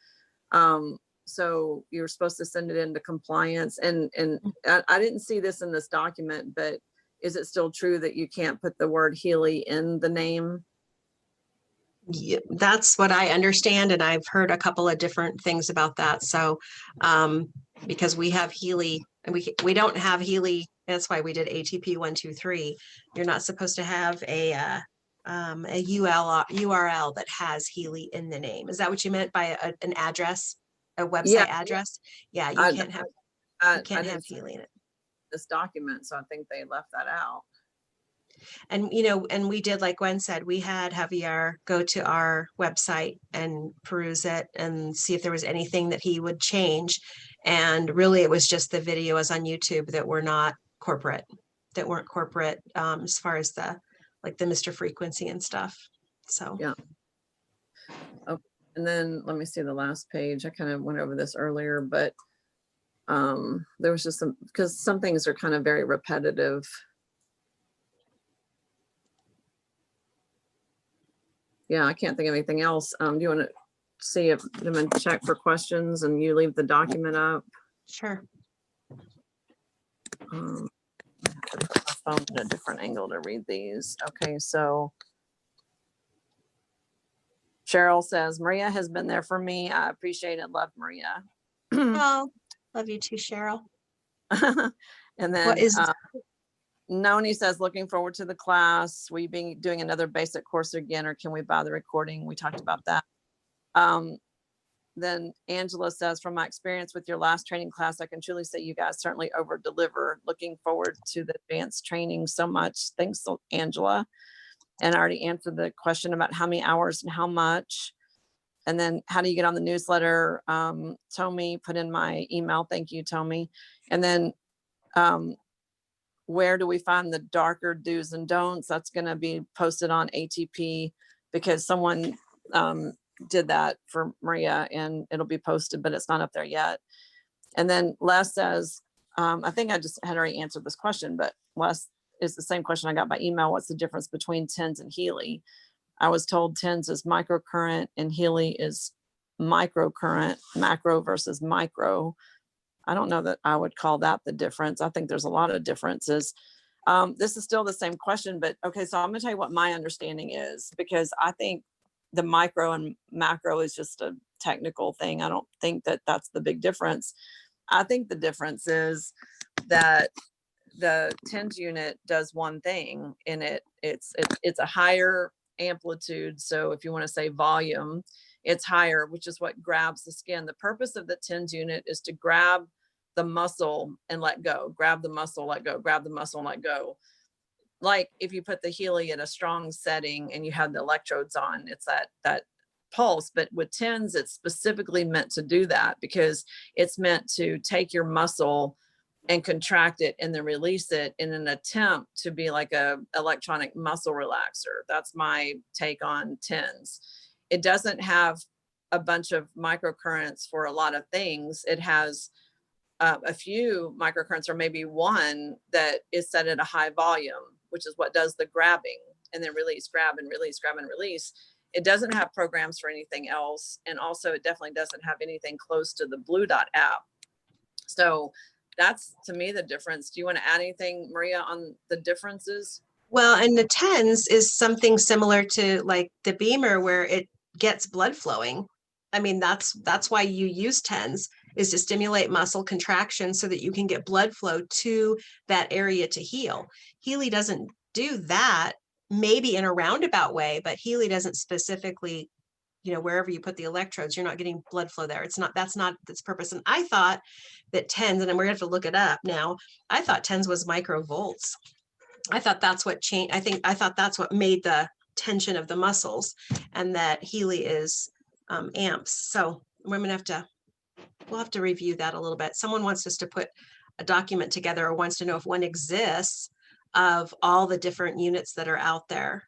So you're supposed to send it into compliance. And I didn't see this in this document, but is it still true that you can't put the word Healy in the name? Yeah, that's what I understand. And I've heard a couple of different things about that. So because we have Healy and we don't have Healy. That's why we did ATP 123. You're not supposed to have a URL that has Healy in the name. Is that what you meant by an address, a website address? Yeah, you can't have Healy in it. This document, so I think they left that out. And, and we did, like Gwen said, we had Javier go to our website and peruse it and see if there was anything that he would change. And really, it was just the videos on YouTube that were not corporate, as far as the Mr. Frequency and stuff. So, yeah. Oh, and then let me see the last page. I kind of went over this earlier, but there was just because some things are kind of very repetitive. yeah, I can't think of anything else. Do you want to see if them and check for questions and you leave the document up? Sure. Um, I have to put my phone at a different angle to read these. Okay, so Cheryl says, Maria has been there for me. I appreciate it. Love Maria. Oh, love you too, Cheryl. And then What is, Noni says, looking forward to the class. Will you be doing another basic course again, or can we buy the recording? We talked about that. Then Angela says, from my experience with your last training class, I can truly say you guys certainly over deliver. Looking forward to the advanced training so much. Thanks, Angela. And I already answered the question about how many hours and how much. And then how do you get on the newsletter? Tommy put in my email. Thank you, Tommy. And then where do we find the darker do's and don'ts? That's going to be posted on ATP because someone did that for Maria, and it'll be posted, but it's not up there yet. And then Les says, I think I just had already answered this question, but Les is the same question I got by email. What's the difference between TENS and Healy? I was told TENS is microcurrent and Healy is microcurrent, macro versus micro. I don't know that I would call that the difference. I think there's a lot of differences. This is still the same question, but okay, so I'm gonna tell you what my understanding is, because I think the micro and macro is just a technical thing. I don't think that that's the big difference. I think the difference is that the TENS unit does one thing, and it's a higher amplitude. So if you want to say volume, it's higher, which is what grabs the skin. The purpose of the TENS unit is to grab the muscle and let go, grab the muscle, let go, grab the muscle and let go. Like if you put the Healy at a strong setting and you have the electrodes on, it's that pulse. But with TENS, it's specifically meant to do that because it's meant to take your muscle and contract it and then release it in an attempt to be like a electronic muscle relaxer. That's my take on TENS. It doesn't have a bunch of microcurrents for a lot of things. It has a few microcurrents, or maybe one that is set at a high volume, which is what does the grabbing and then release, grab and release, grab and release. It doesn't have programs for anything else. And also it definitely doesn't have anything close to the Blue Dot app. So that's, to me, the difference. Do you want to add anything, Maria, on the differences? well, and the TENS is something similar to like the Beamer where it gets blood flowing. I mean, that's why you use TENS, is to stimulate muscle contraction so that you can get blood flow to that area to heal. Healy doesn't do that, maybe in a roundabout way, but Healy doesn't specifically, wherever you put the electrodes, you're not getting blood flow there. That's not its purpose. And I thought that TENS, and we're gonna have to look it up now, I thought TENS was microvolts. I thought that's what changed. I thought that's what made the tension of the muscles, and that Healy is amps. So we're gonna we'll have to review that a little bit. Someone wants us to put a document together, or wants to know if one exists, of all the different units that are out there.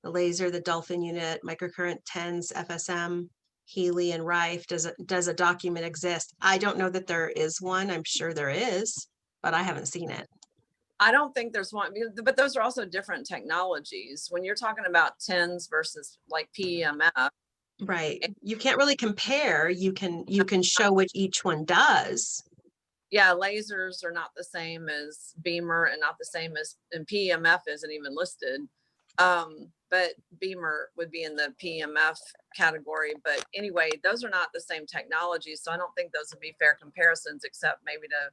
The laser, the dolphin unit, microcurrent, TENS, FSM, Healy, and Rife. Does a document exist? I don't know that there is one. I'm sure there is, but I haven't seen it. I don't think there's one, but those are also different technologies. When you're talking about TENS versus like PEMF, Right. You can't really compare. You can show what each one does. yeah, lasers are not the same as Beamer and not the same as, and PEMF isn't even listed. But Beamer would be in the PEMF category. But anyway, those are not the same technologies. So I don't think those would be fair comparisons, except maybe to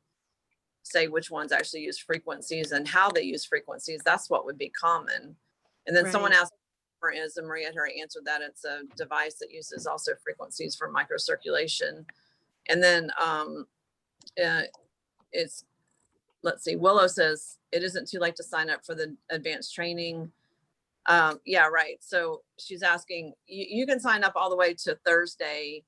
say which ones actually use frequencies and how they use frequencies. That's what would be common. And then someone asked, and Maria had already answered that. It's a device that uses also frequencies for microcirculation. And then it's, let's see, Willow says it isn't too late to sign up for the advanced training. Yeah, right. So she's asking, you can sign up all the way to Thursday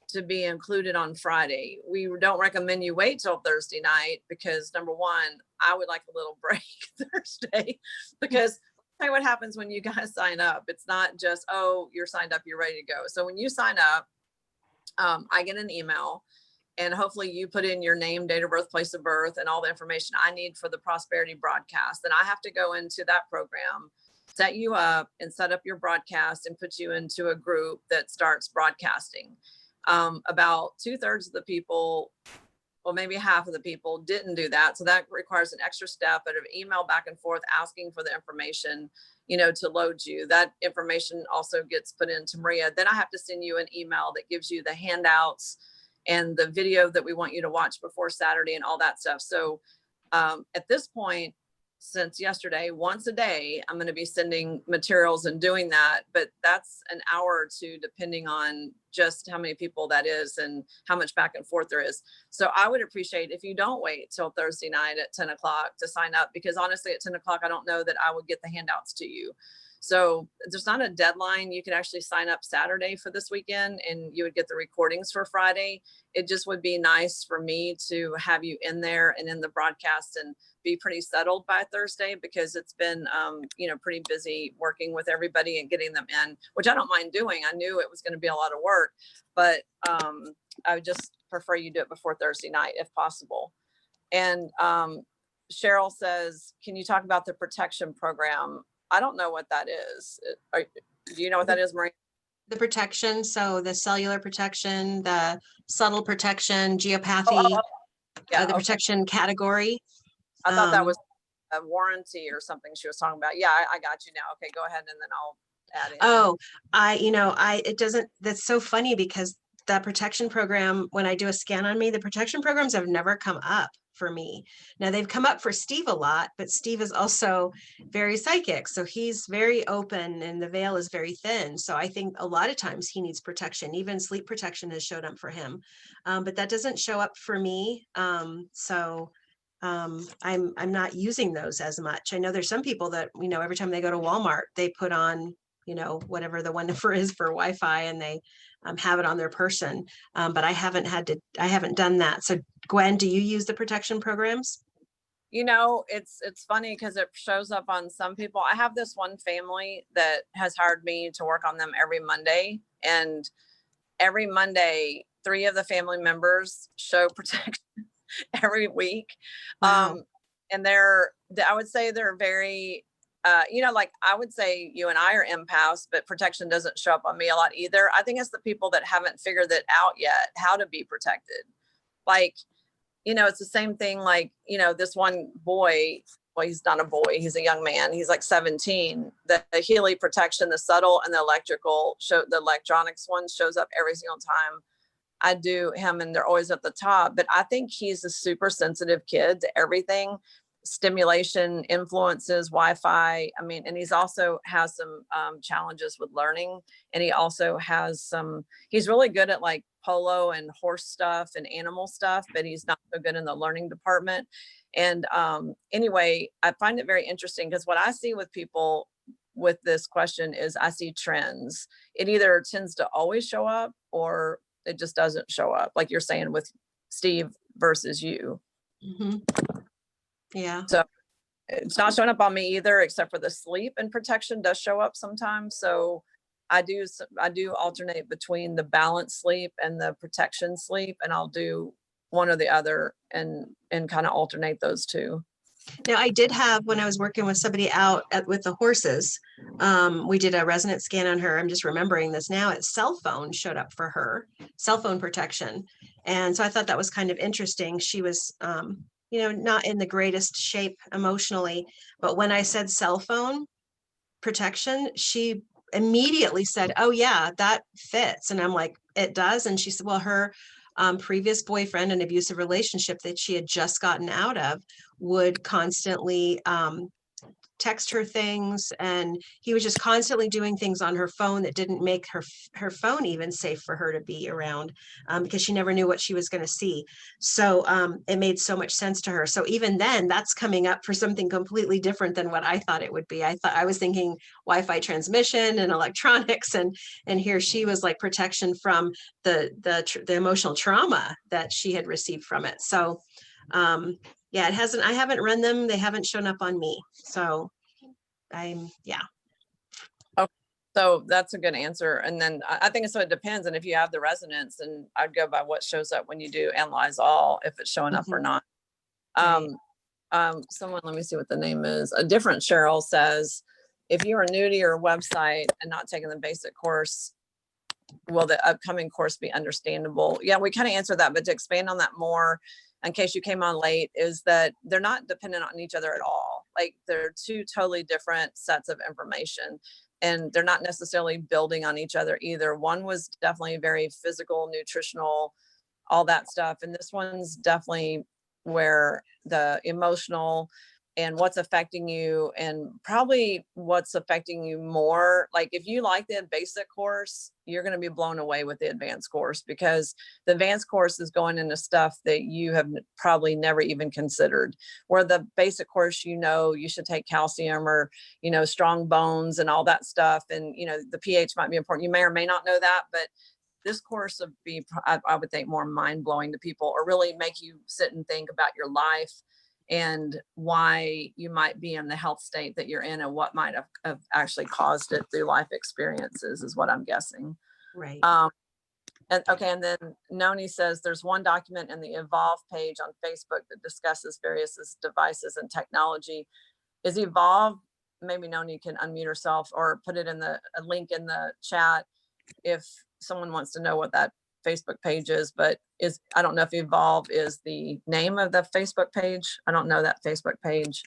to be included on Friday. We don't recommend you wait till Thursday night because, number one, I would like a little break Thursday, because tell you what happens when you guys sign up. It's not just, oh, you're signed up, you're ready to go. So when you sign up, I get an email, and hopefully you put in your name, date of birth, place of birth, and all the information I need for the prosperity broadcast. And I have to go into that program set you up and set up your broadcast and put you into a group that starts broadcasting. About 2/3 of the people, well, maybe half of the people didn't do that. So that requires an extra step of email back and forth asking for the information, to load you. That information also gets put into Maria. Then I have to send you an email that gives you the handouts and the video that we want you to watch before Saturday and all that stuff. So at this point, since yesterday, once a day, I'm going to be sending materials and doing that, but that's an hour or two, depending on just how many people that is and how much back and forth there is. So I would appreciate if you don't wait till Thursday night at 10 o'clock to sign up, because honestly, at 10 o'clock, I don't know that I would get the handouts to you. So there's not a deadline. You could actually sign up Saturday for this weekend and you would get the recordings for Friday. It just would be nice for me to have you in there and in the broadcast and be pretty settled by Thursday, because it's been, pretty busy working with everybody and getting them in, which I don't mind doing. I knew it was going to be a lot of work, but I would just prefer you do it before Thursday night if possible. And Cheryl says, can you talk about the protection program? I don't know what that is. Do you know what that is, Marie? The protection, so the cellular protection, the subtle protection, geopathy, Yeah, the okay. protection category. I thought that was a warranty or something she was talking about. Yeah, I got you now. Okay, go ahead and then I'll add in. Oh, it doesn't, that's so funny because the protection program, when I do a scan on me, the protection programs have never come up for me. Now they've come up for Steve a lot, but Steve is also very psychic. So he's very open and the veil is very thin. So I think a lot of times he needs protection. Even sleep protection has showed up for him. But that doesn't show up for me. I'm not using those as much. I know there's some people that, every time they go to Walmart, they put on, whatever the one number is for Wi-Fi and they have it on their person. But I haven't done that. So Gwen, do you use the protection programs? It's funny because it shows up on some people. I have this one family that has hired me to work on them every Monday, and every Monday, 3 of the family members show protection every week. Wow. And I would say they're very, like I would say you and I are empaths, but protection doesn't show up on me a lot either. I think it's the people that haven't figured it out yet, how to be protected. Like, it's the same thing. Like, this one boy, well, he's not a boy, he's a young man. He's like 17. The Healy protection, the subtle and the electronics one shows up every single time I do him, and they're always at the top. But I think he's a super sensitive kid to everything. Stimulation, influences, Wi-Fi. I mean, and he's also has some challenges with learning. And he also has he's really good at like polo and horse stuff and animal stuff, but he's not so good in the learning department. And anyway, I find it very interesting because what I see with people with this question is I see trends. It either tends to always show up or it just doesn't show up, like you're saying with Steve versus you. Mm-hmm. Yeah. So it's not showing up on me either, except for the sleep and protection does show up sometimes. So I do alternate between the balance sleep and the protection sleep, and I'll do one or the other and kind of alternate those two. Now I did have, when I was working with somebody out with the horses, we did a resonance scan on her. I'm just remembering this now. Cell phone showed up for her, cell phone protection. And so I thought that was kind of interesting. She was, not in the greatest shape emotionally, but when I said cell phone protection, she immediately said, oh yeah, that fits. And I'm like, it does. And she said, well, her previous boyfriend, an abusive relationship that she had just gotten out of, would constantly text her things, and he was just constantly doing things on her phone that didn't make her phone even safe for her to be around, because she never knew what she was going to see. So it made so much sense to her. So even then, that's coming up for something completely different than what I thought it would be. I was thinking Wi-Fi transmission and electronics, and here she was like protection from the emotional trauma that she had received from it. So yeah, I haven't run them. They haven't shown up on me. So yeah. Okay. So that's a good answer. And then I think so it depends. And if you have the resonance, and I'd go by what shows up when you do analyze all, if it's showing up or not. Right. Someone, let me see what the name is. A different Cheryl says, if you are new to your website and not taking the basic course, will the upcoming course be understandable? Yeah, we kind of answered that, but to expand on that more, in case you came on late, is that they're not dependent on each other at all. Like they're two totally different sets of information, and they're not necessarily building on each other either. One was definitely very physical, nutritional, all that stuff. And this one's definitely where the emotional and what's affecting you, and probably what's affecting you more. Like if you like the basic course, you're going to be blown away with the advanced course, because the advanced course is going into stuff that you have probably never even considered. Where the basic course, you should take calcium, or, strong bones and all that stuff. And, the pH might be important. You may or may not know that, but this course would be, I would think, more mind blowing to people, or really make you sit and think about your life and why you might be in the health state that you're in, and what might have actually caused it through life experiences, is what I'm guessing. Right. And then Noni says there's one document in the Evolve page on Facebook that discusses various devices and technology. Is Evolve, maybe Noni can unmute herself or put it in a link in the chat if someone wants to know what that Facebook page is, but I don't know if Evolve is the name of the Facebook page. I don't know that Facebook page.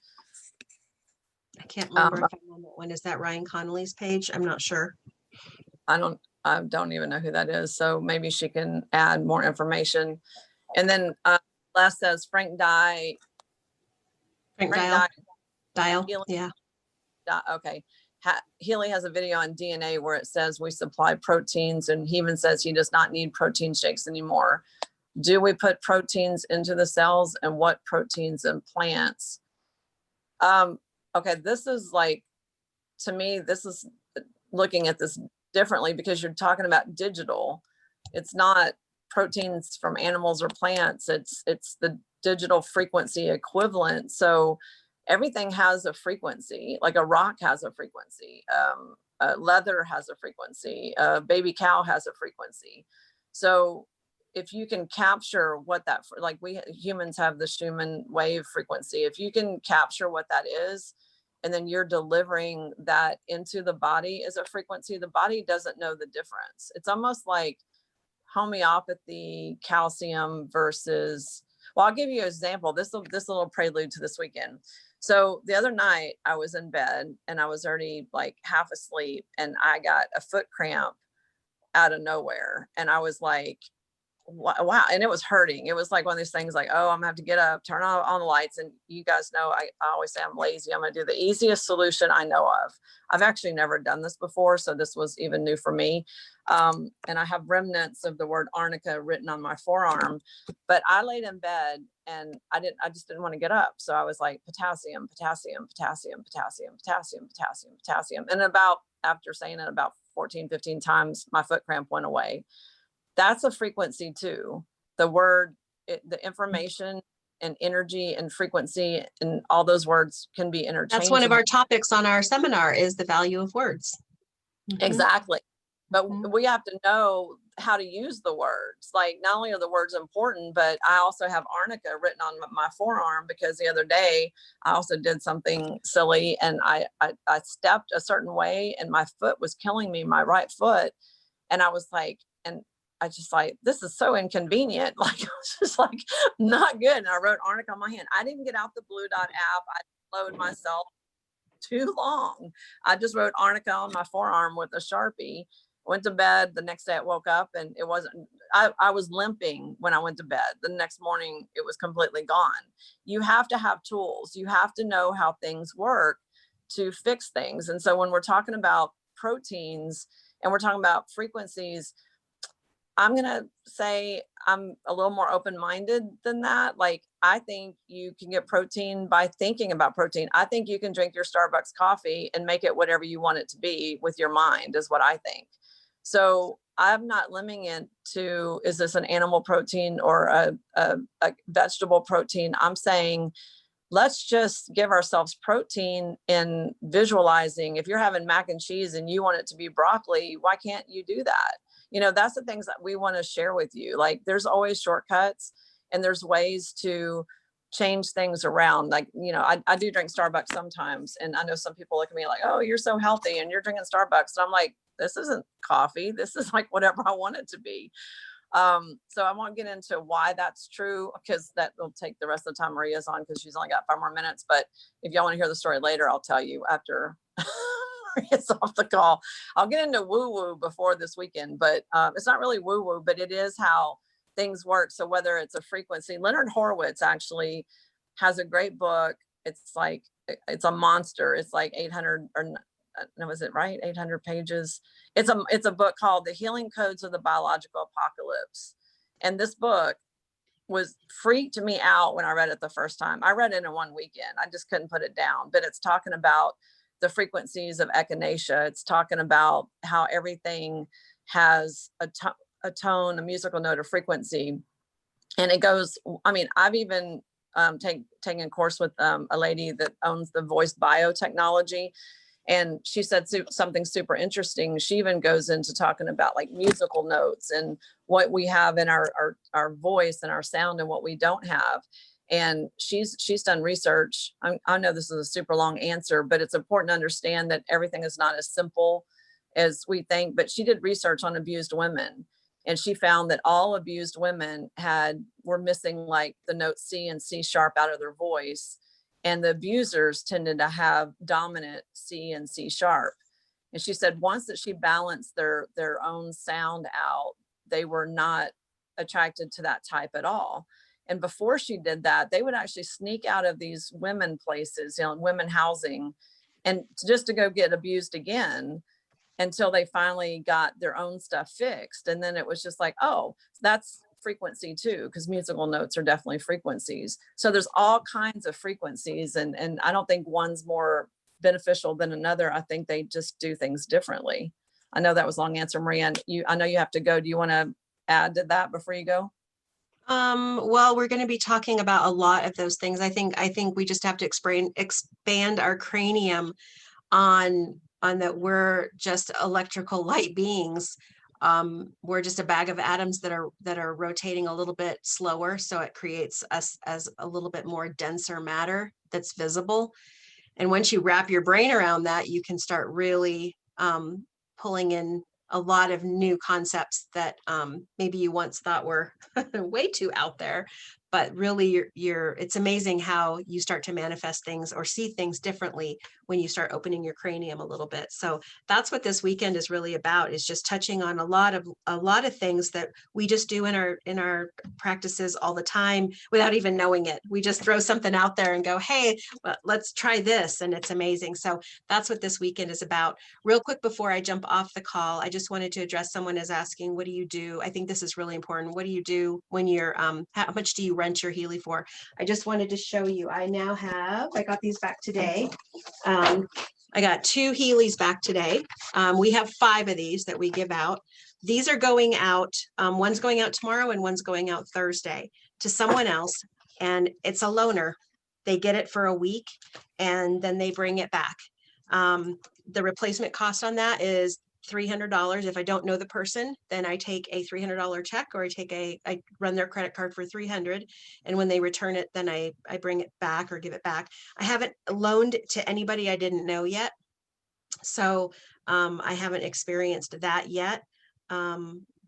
I can't remember if I'm on that one. Is that Ryan Connolly's page? I'm not sure. I don't even know who that is. So maybe she can add more information. And then Les says Frank Dial. Healy, yeah. Okay. Healy has a video on DNA where it says we supply proteins, and he even says he does not need protein shakes anymore. Do we put proteins into the cells, and what proteins in plants? Okay, this is like, to me, this is looking at this differently, because you're talking about digital. It's not proteins from animals or plants. It's the digital frequency equivalent. So everything has a frequency, like a rock has a frequency, leather has a frequency, a baby cow has a frequency. So if you can capture what that, like we humans have the Schumann wave frequency, if you can capture what that is, and then you're delivering that into the body as a frequency, the body doesn't know the difference. It's almost like homeopathy, calcium versus, well, I'll give you an example. This little prelude to this weekend. So the other night I was in bed and I was already like half asleep, and I got a foot cramp out of nowhere. And I was like, wow. And it was hurting. It was like one of these things like, oh, I'm gonna have to get up, turn on the lights. And you guys know, I always say I'm lazy. I'm gonna do the easiest solution I know of. I've actually never done this before, so this was even new for me. And I have remnants of the word arnica written on my forearm, but I laid in bed and I just didn't want to get up. So I was like, potassium, potassium, potassium, potassium, potassium, potassium, potassium. And after saying it about 14, 15 times, my foot cramp went away. That's a frequency too. The information and energy and frequency and all those words can be interchangeable. That's one of our topics on our seminar, is the value of words. Exactly. But Mhm. we have to know how to use the words. Like, not only are the words important, but I also have arnica written on my forearm, because the other day I also did something silly, and I stepped a certain way and my foot was killing me, my right foot. And I was like, and I just like, this is so inconvenient. Like, it was just like not good. And I wrote arnica on my hand. I didn't get out the Blue Dot app. I slowed myself too long. I just wrote arnica on my forearm with a Sharpie. Went to bed. The next day I woke up and it wasn't, I was limping when I went to bed. The next morning it was completely gone. You have to have tools. You have to know how things work to fix things. And so when we're talking about proteins and we're talking about frequencies, I'm going to say I'm a little more open-minded than that. Like, I think you can get protein by thinking about protein. I think you can drink your Starbucks coffee and make it whatever you want it to be with your mind, is what I think. So I'm not limiting it to, is this an animal protein or a vegetable protein? I'm saying, let's just give ourselves protein in visualizing. If you're having mac and cheese and you want it to be broccoli, why can't you do that? That's the things that we want to share with you. Like, there's always shortcuts, and there's ways to change things around. Like, I do drink Starbucks sometimes. And I know some people look at me like, oh, you're so healthy and you're drinking Starbucks. And I'm like, this isn't coffee. This is like whatever I want it to be. So I won't get into why that's true, because that will take the rest of the time Maria's on, because she's only got 5 more minutes. But if y'all want to hear the story later, I'll tell you after Maria's off the call. I'll get into woo-woo before this weekend, but it's not really woo-woo, but it is how things work. So whether it's a frequency, Leonard Horowitz actually has a great book. It's a monster. It's like 800 or no, is it right? 800 pages. It's a book called The Healing Codes of the Biological Apocalypse. And this book freaked me out when I read it the first time. I read it in one weekend. I just couldn't put it down. But it's talking about the frequencies of echinacea. It's talking about how everything has a tone, a musical note, a frequency. And it goes, I mean, I've even taken a course with a lady that owns the Voice Biotechnology. And she said something super interesting. She even goes into talking about like musical notes and what we have in our voice and our sound and what we don't have. And she's done research. I know this is a super long answer, but it's important to understand that everything is not as simple as we think. But she did research on abused women, and she found that all abused women were missing like the note C and C sharp out of their voice. And the abusers tended to have dominant C and C sharp. And she said once that she balanced their own sound out, they were not attracted to that type at all. And before she did that, they would actually sneak out of these women places, women housing, and just to go get abused again until they finally got their own stuff fixed. And then it was just like, oh, that's frequency too, because musical notes are definitely frequencies. So there's all kinds of frequencies, and I don't think one's more beneficial than another. I think they just do things differently. I know that was a long answer, Maria. I know you have to go. Do you want to add to that before you go? Well, we're going to be talking about a lot of those things. I think we just have to expand our cranium on that we're just electrical light beings. We're just a bag of atoms that are rotating a little bit slower, so it creates us as a little bit more denser matter that's visible. And once you wrap your brain around that, you can start really pulling in a lot of new concepts that maybe you once thought were way too out there. But really, it's amazing how you start to manifest things or see things differently when you start opening your cranium a little bit. So that's what this weekend is really about, is just touching on a lot of things that we just do in our practices all the time without even knowing it. We just throw something out there and go, hey, well, let's try this. And it's amazing. So that's what this weekend is about. Real quick, before I jump off the call, I just wanted to address someone is asking, what do you do? I think this is really important. What do you do when you're, how much do you rent your Healy for? I just wanted to show you. I got these back today. I got 2 Healys back today. We have 5 of these that we give out. These are going out. One's going out tomorrow and one's going out Thursday to someone else. And it's a loaner. They get it for a week and then they bring it back. The replacement cost on that is $300. If I don't know the person, then I take a $300 check, or I run their credit card for $300. And when they return it, then I bring it back or give it back. I haven't loaned to anybody I didn't know yet. So I haven't experienced that yet.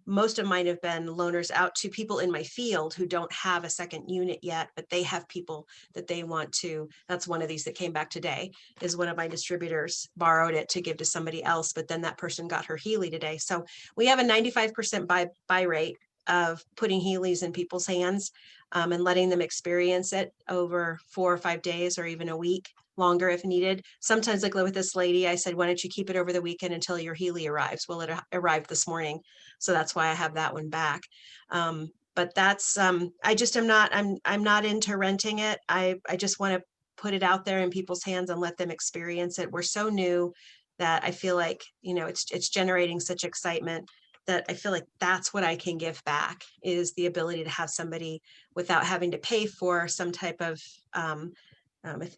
Most of mine have been loaners out to people in my field who don't have a second unit yet, but they have people that they want to. That's one of these that came back today, is one of my distributors borrowed it to give to somebody else, but then that person got her Healy today. So we have a 95% buy rate of putting Healys in people's hands and letting them experience it over 4 or 5 days, or even a week longer if needed. Sometimes, like with this lady, I said, why don't you keep it over the weekend until your Healy arrives? Well, it arrived this morning. So that's why I have that one back. But that's, I just am not, I'm not into renting it. I just want to put it out there in people's hands and let them experience it. We're so new that I feel like, it's generating such excitement that I feel like that's what I can give back, is the ability to have somebody without having to pay for some type of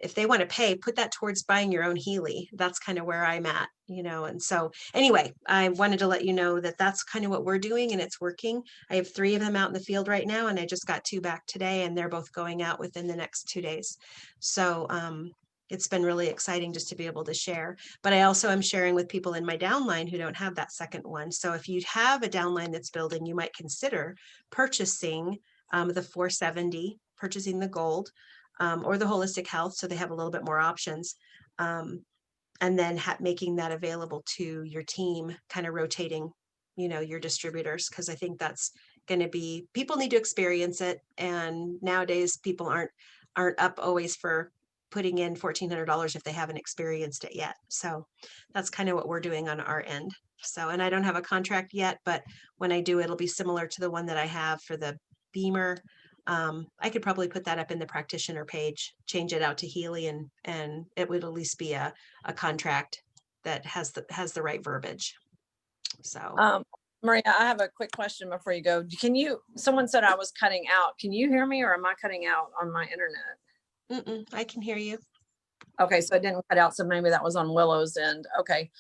if they want to pay, put that towards buying your own Healy. That's kind of where I'm at, you know. And so anyway, I wanted to let you know that that's kind of what we're doing, and it's working. I have 3 of them out in the field right now, and I just got 2 back today, and they're both going out within the next 2 days. So it's been really exciting just to be able to share. But I also am sharing with people in my downline who don't have that second one. So if you have a downline that's building, you might consider purchasing the 470, purchasing the gold, or the holistic health, so they have a little bit more options. And then making that available to your team, kind of rotating, you know, your distributors, because I think that's going to be, people need to experience it. And nowadays people aren't up always for putting in $1,400 if they haven't experienced it yet. So that's kind of what we're doing on our end. So, and I don't have a contract yet, but when I do, it'll be similar to the one that I have for the Beamer. I could probably put that up in the practitioner page, change it out to Healy, and it would at least be a contract that has the right verbiage. So Maria, I have a quick question before you go. Someone said I was cutting out. Can you hear me, or am I cutting out on my internet? I can hear you. Okay, so I didn't cut out, so maybe that was on Willow's end. Okay.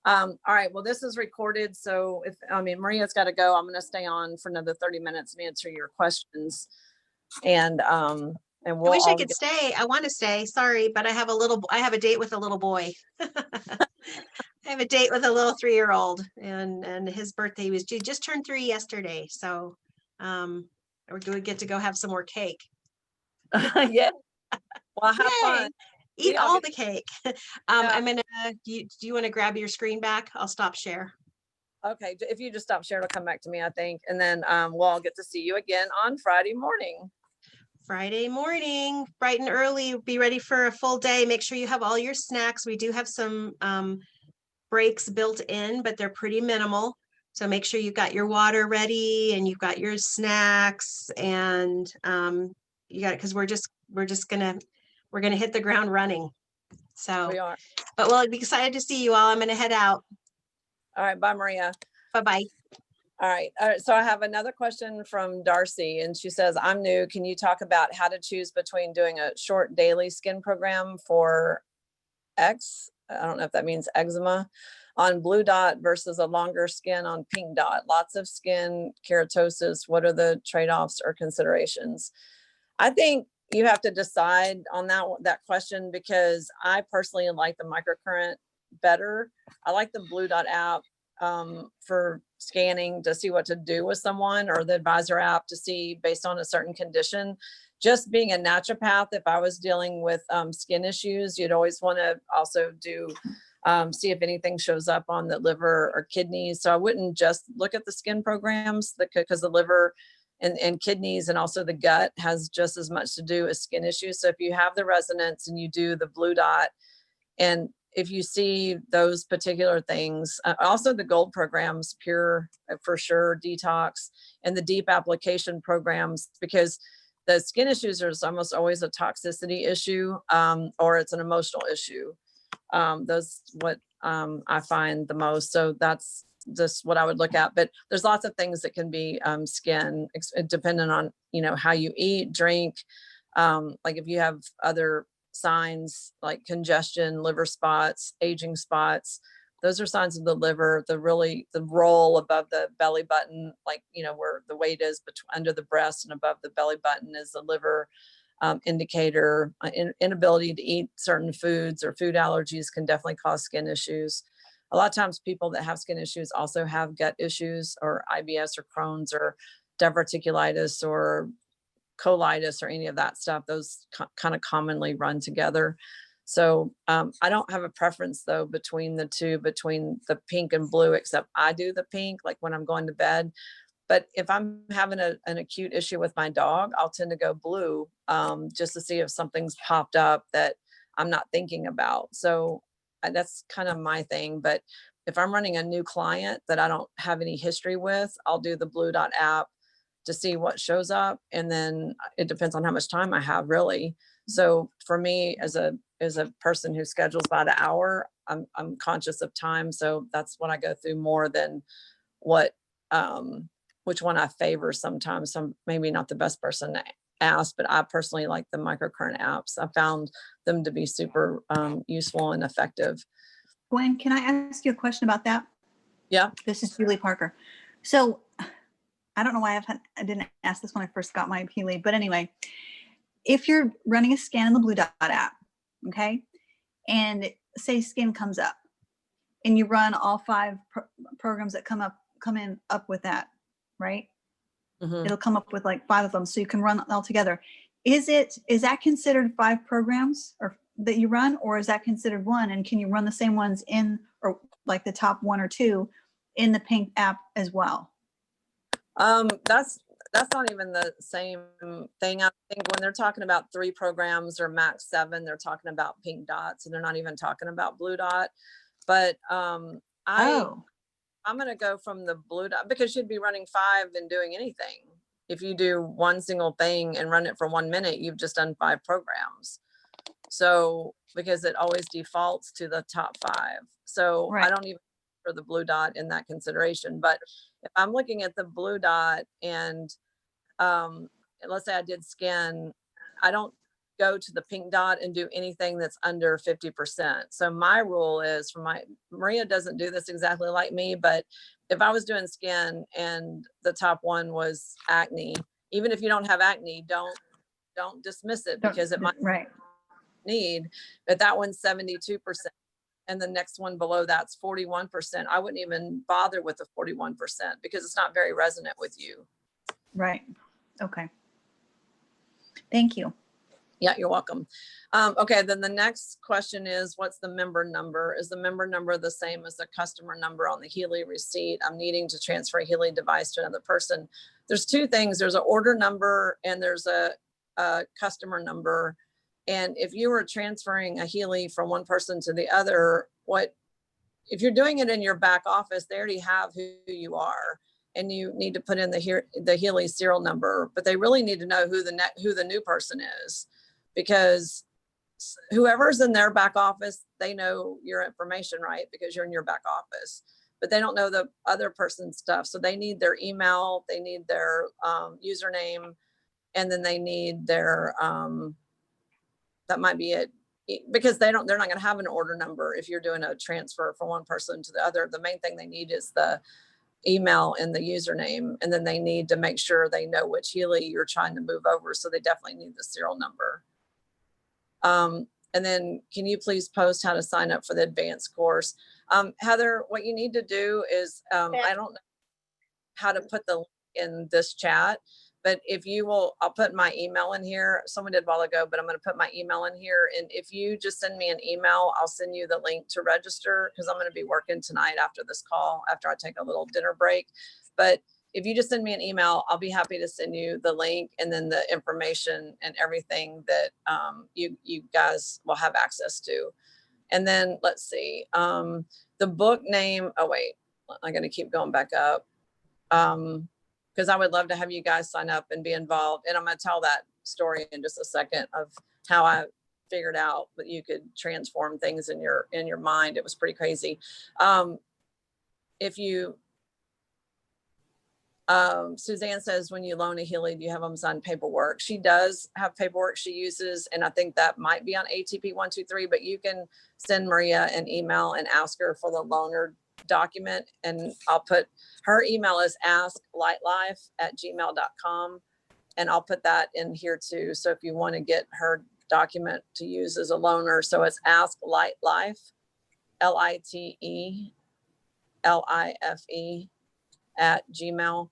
All right, well, this is recorded, so Maria's got to go. I'm going to stay on for another 30 minutes and answer your questions. And we'll I wish I all could get- stay. I want to stay. Sorry, but I have a date with a little boy. I have a date with a little 3-year-old, and his birthday he just turned 3 yesterday. So we're going to get to go have some more cake. yeah. Well, have fun. Eat I'll all get- the cake. Yeah. I'm gonna, do you want to grab your screen back? I'll stop share. Okay, if you just stop share, it'll come back to me, I think. And then we'll all get to see you again on Friday morning. Friday morning, bright and early, be ready for a full day. Make sure you have all your snacks. We do have some breaks built in, but they're pretty minimal. So make sure you've got your water ready and you've got your snacks, and you got it, because we're gonna hit the ground running. So, We are. but we'll be excited to see you all. I'm gonna head out. All right, bye, Maria. Bye-bye. All right. So I have another question from Darcy, and she says, I'm new. Can you talk about how to choose between doing a short daily skin program for I don't know if that means eczema, on Blue Dot versus a longer skin on Pink Dot? Lots of skin keratosis. What are the trade-offs or considerations? I think you have to decide on that question, because I personally like the microcurrent better. I like the Blue Dot app for scanning to see what to do with someone, or the advisor app to see based on a certain condition. Just being a naturopath, if I was dealing with skin issues, you'd always want to also do see if anything shows up on the liver or kidneys. So I wouldn't just look at the skin programs, because the liver and kidneys and also the gut has just as much to do as skin issues. So if you have the resonance and you do the Blue Dot, and if you see those particular things, also the gold programs, pure for sure, detox, and the deep application programs, because the skin issues is almost always a toxicity issue, or it's an emotional issue. Those what I find the most. So that's just what I would look at. But there's lots of things that can be skin, depending on, how you eat, drink. Like if you have other signs like congestion, liver spots, aging spots, those are signs of the liver. The roll above the belly button, like, where the weight is under the breast and above the belly button, is the liver indicator. Inability to eat certain foods or food allergies can definitely cause skin issues. A lot of times people that have skin issues also have gut issues, or IBS or Crohn's or diverticulitis or colitis or any of that stuff. Those kind of commonly run together. So I don't have a preference though between the two, between the pink and blue, except I do the pink like when I'm going to bed. But if I'm having an acute issue with my dog, I'll tend to go blue just to see if something's popped up that I'm not thinking about. So that's kind of my thing. But if I'm running a new client that I don't have any history with, I'll do the Blue Dot app to see what shows up. And then it depends on how much time I have, really. So for me, as a person who schedules by the hour, I'm conscious of time. So that's what I go through more than which one I favor sometimes. So I'm maybe not the best person to asked, but I personally like the microcurrent apps. I found them to be super useful and effective. Gwen, can I ask you a question about that? Yeah. This is Julie Parker. So I don't know why I didn't ask this when I first got my Healy, but anyway, if you're running a scan in the Blue Dot app, okay, and say skin comes up, and you run all 5 programs that come in up with that, right? Mhm. It'll come up with like 5 of them, so you can run all together. Is that considered 5 programs or that you run, or is that considered 1? And can you run the same ones in, or like the top 1 or 2 in the Pink app as well? That's not even the same thing. I think when they're talking about 3 programs or max 7, they're talking about Pink Dots, and they're not even talking about Blue Dot. But I'm going to go from the Blue Dot, because you'd be running 5 and doing anything. If you do one single thing and run it for 1 minute, you've just done 5 programs. So, because it always defaults to the top 5. So Right. I don't even for the Blue Dot in that consideration. But if I'm looking at the Blue Dot and let's say I did skin, I don't go to the Pink Dot and do anything that's under 50%. So my rule is Maria doesn't do this exactly like me, but if I was doing skin and the top 1 was acne, even if you don't have acne, don't dismiss it, because it might need, but that one's 72%. And the next one below that's 41%. I wouldn't even bother with the 41% because it's not very resonant with you. Right. Okay. Thank you. Yeah, you're welcome. Okay, then the next question is, what's the member number? Is the member number the same as the customer number on the Healy receipt? I'm needing to transfer a Healy device to another person. There's 2 things. There's an order number and there's a customer number. And if you were transferring a Healy from one person to the other, if you're doing it in your back office, they already have who you are, and you need to put in the Healy serial number, but they really need to know who the new person is, because whoever's in their back office, they know your information, right? Because you're in your back office, but they don't know the other person's stuff. So they need their email, they need their username, and then they need their that might be it, because they're not going to have an order number if you're doing a transfer from one person to the other. The main thing they need is the email and the username, and then they need to make sure they know which Healy you're trying to move over. So they definitely need the serial number. And then can you please post how to sign up for the advanced course? Heather, what you need to do is, I don't know how to put the link in this chat, but if you will, I'll put my email in here. Someone did a while ago, but I'm going to put my email in here. And if you just send me an email, I'll send you the link to register, because I'm going to be working tonight after this call, after I take a little dinner break. But if you just send me an email, I'll be happy to send you the link and then the information and everything that you guys will have access to. And then let's see, the book name. Oh, wait, I'm going to keep going back up. Because I would love to have you guys sign up and be involved. And I'm going to tell that story in just a second of how I figured out that you could transform things in your mind. It was pretty crazy. If you, Suzanne says, when you loan a Healy, do you have them sign paperwork? She does have paperwork she uses, and I think that might be on ATP 123, but you can send Maria an email and ask her for the loaner document, and I'll put her email is asklightlife@gmail.com, and I'll put that in here too. So if you want to get her document to use as a loaner, so it's asklightlife, LITELIFE@gmail.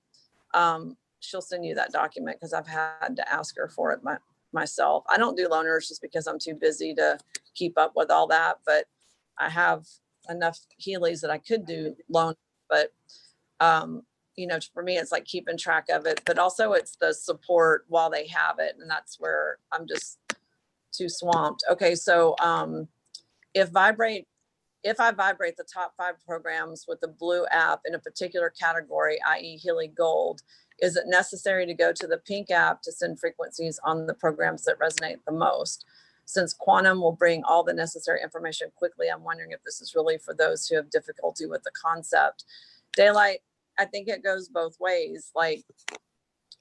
She'll send you that document, because I've had to ask her for it myself. I don't do loaners just because I'm too busy to keep up with all that, but I have enough Healys that I could do loan, but for me, it's like keeping track of it, but also it's the support while they have it. And that's where I'm just too swamped. Okay. So, if I vibrate the top 5 programs with the blue app in a particular category, i.e. Healy Gold, is it necessary to go to the Pink app to send frequencies on the programs that resonate the most? Since Quantum will bring all the necessary information quickly, I'm wondering if this is really for those who have difficulty with the concept. Daylight, I think it goes both ways. Like,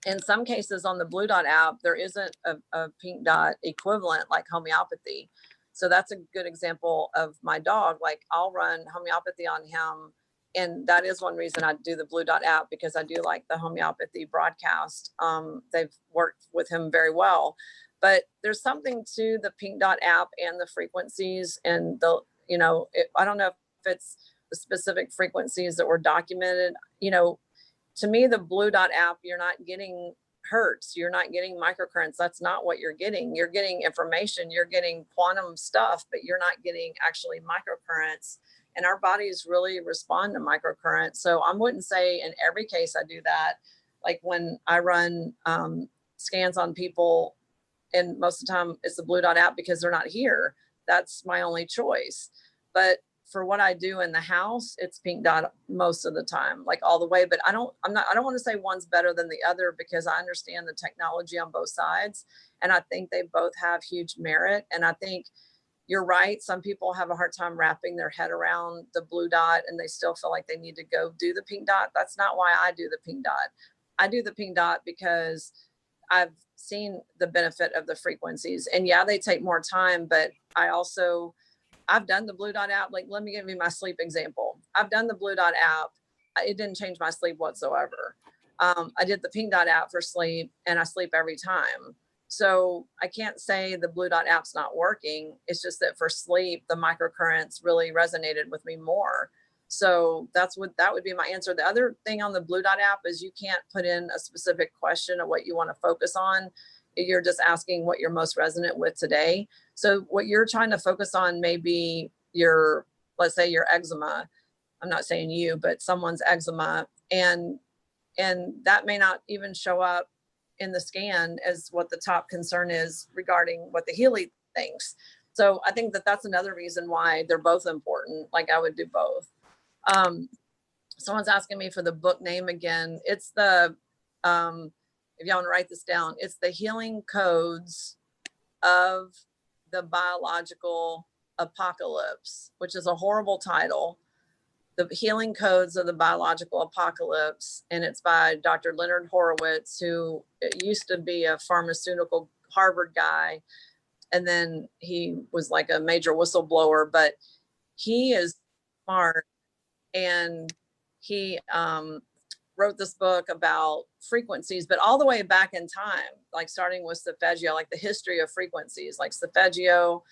in some cases on the Blue Dot app, there isn't a pink dot equivalent like homeopathy. So that's a good example of my dog. Like I'll run homeopathy on him. And that is one reason I do the Blue Dot app, because I do like the homeopathy broadcast. They've worked with him very well. But there's something to the pink dot app and the frequencies and the, I don't know if it's the specific frequencies that were documented, to me, the Blue Dot app, you're not getting hertz, you're not getting microcurrents. That's not what you're getting. You're getting information, you're getting quantum stuff, but you're not getting actually microcurrents. And our bodies really respond to microcurrents. So I wouldn't say in every case I do that. Like when I run scans on people, and most of the time it's the Blue Dot app because they're not here. That's my only choice. But for what I do in the house, it's pink dot most of the time, like all the way. But I don't want to say one's better than the other, because I understand the technology on both sides. And I think they both have huge merit. And I think you're right. Some people have a hard time wrapping their head around the Blue Dot and they still feel like they need to go do the pink dot. That's not why I do the pink dot. I do the pink dot because I've seen the benefit of the frequencies. And yeah, they take more time, but I've done the Blue Dot app. Like, let me give you my sleep example. I've done the Blue Dot app. It didn't change my sleep whatsoever. I did the pink dot app for sleep and I sleep every time. So I can't say the Blue Dot app's not working. It's just that for sleep, the microcurrents really resonated with me more. So that would be my answer. The other thing on the Blue Dot app is you can't put in a specific question of what you want to focus on. You're just asking what you're most resonant with today. So what you're trying to focus on may be let's say your eczema. I'm not saying you, but someone's eczema. And that may not even show up in the scan as what the top concern is regarding what the Healy thinks. So I think that's another reason why they're both important. Like I would do both. Someone's asking me for the book name again. It's if y'all want to write this down, it's The Healing Codes of the Biological Apocalypse, which is a horrible title. The Healing Codes of the Biological Apocalypse. And it's by Dr. Leonard Horowitz, who used to be a pharmaceutical Harvard guy. And then he was like a major whistleblower, but he is smart. And he wrote this book about frequencies, but all the way back in time, like starting with Solfeggio, like the history of frequencies, like Solfeggio,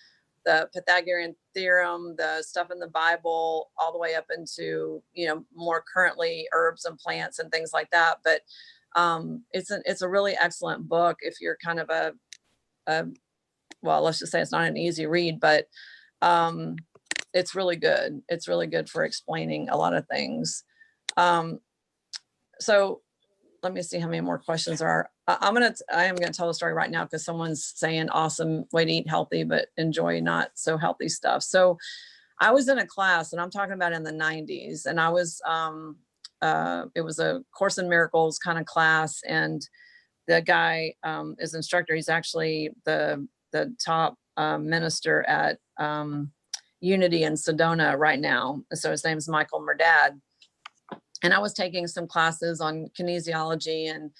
the Pythagorean theorem, the stuff in the Bible, all the way up into, more currently herbs and plants and things like that. But it's a really excellent book if you're kind of well, let's just say it's not an easy read, but it's really good. It's really good for explaining a lot of things. So let me see how many more questions there are. I am gonna tell the story right now because someone's saying awesome way to eat healthy, but enjoy not so healthy stuff. So I was in a class, and I'm talking about in the 90s, and I was, it was a Course in Miracles kind of class, and the guy is instructor. He's actually the top minister at Unity in Sedona right now. So his name's Michael Murdad. And I was taking some classes on kinesiology and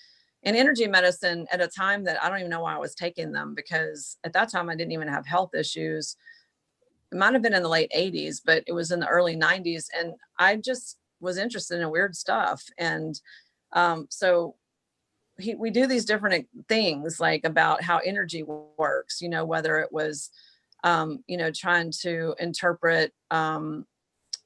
energy medicine at a time that I don't even know why I was taking them, because at that time I didn't even have health issues. It might have been in the late 80s, but it was in the early 90s. And I just was interested in weird stuff. And so we do these different things, like about how energy works, whether it was, trying to interpret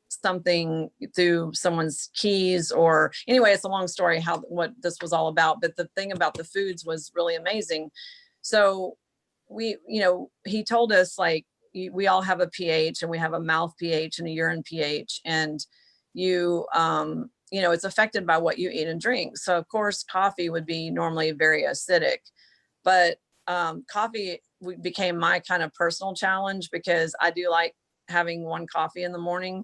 something through someone's keys, or anyway, it's a long story what this was all about. But the thing about the foods was really amazing. So he told us, like, we all have a pH, and we have a mouth pH and a urine pH, and it's affected by what you eat and drink. So of course, coffee would be normally very acidic, but coffee became my kind of personal challenge, because I do like having one coffee in the morning,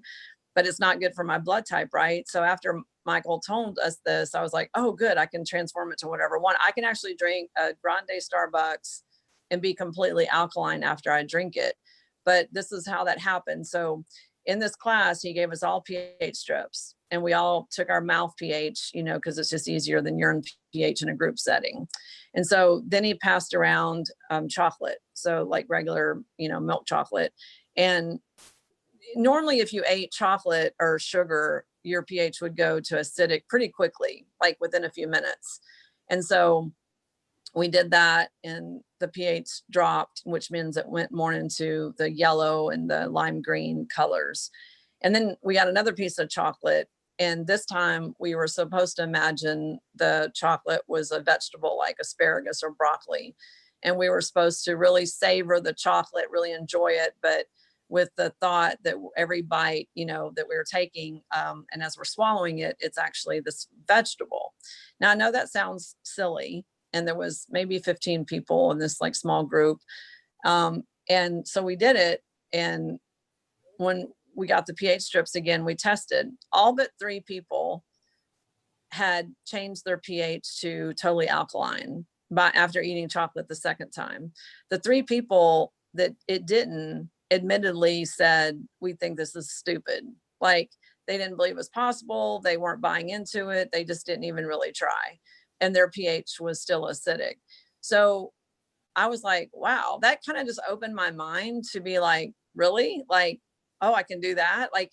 but it's not good for my blood type, right? So after Michael told us this, I was like, oh, good, I can transform it to whatever one. I can actually drink a grande Starbucks and be completely alkaline after I drink it. But this is how that happened. So in this class, he gave us all pH strips. and we all took our mouth pH, because it's just easier than urine pH in a group setting. And so then he passed around chocolate, so like regular, milk chocolate. And normally if you ate chocolate or sugar, your pH would go to acidic pretty quickly, like within a few minutes. And so we did that and the pH dropped, which means it went more into the yellow and the lime green colors. And then we got another piece of chocolate. And this time we were supposed to imagine the chocolate was a vegetable like asparagus or broccoli. And we were supposed to really savor the chocolate, really enjoy it. But with the thought that every bite, that we were taking, and as we're swallowing it, it's actually this vegetable. Now, I know that sounds silly. And there was maybe 15 people in this like small group. And so we did it. And when we got the pH strips again, we tested. All but 3 people had changed their pH to totally alkaline after eating chocolate the second time. The 3 people that it didn't admittedly said, we think this is stupid. Like they didn't believe it was possible. They weren't buying into it. They just didn't even really try. And their pH was still acidic. So I was like, wow, that kind of just opened my mind to be like, really? Like, oh, I can do that. Like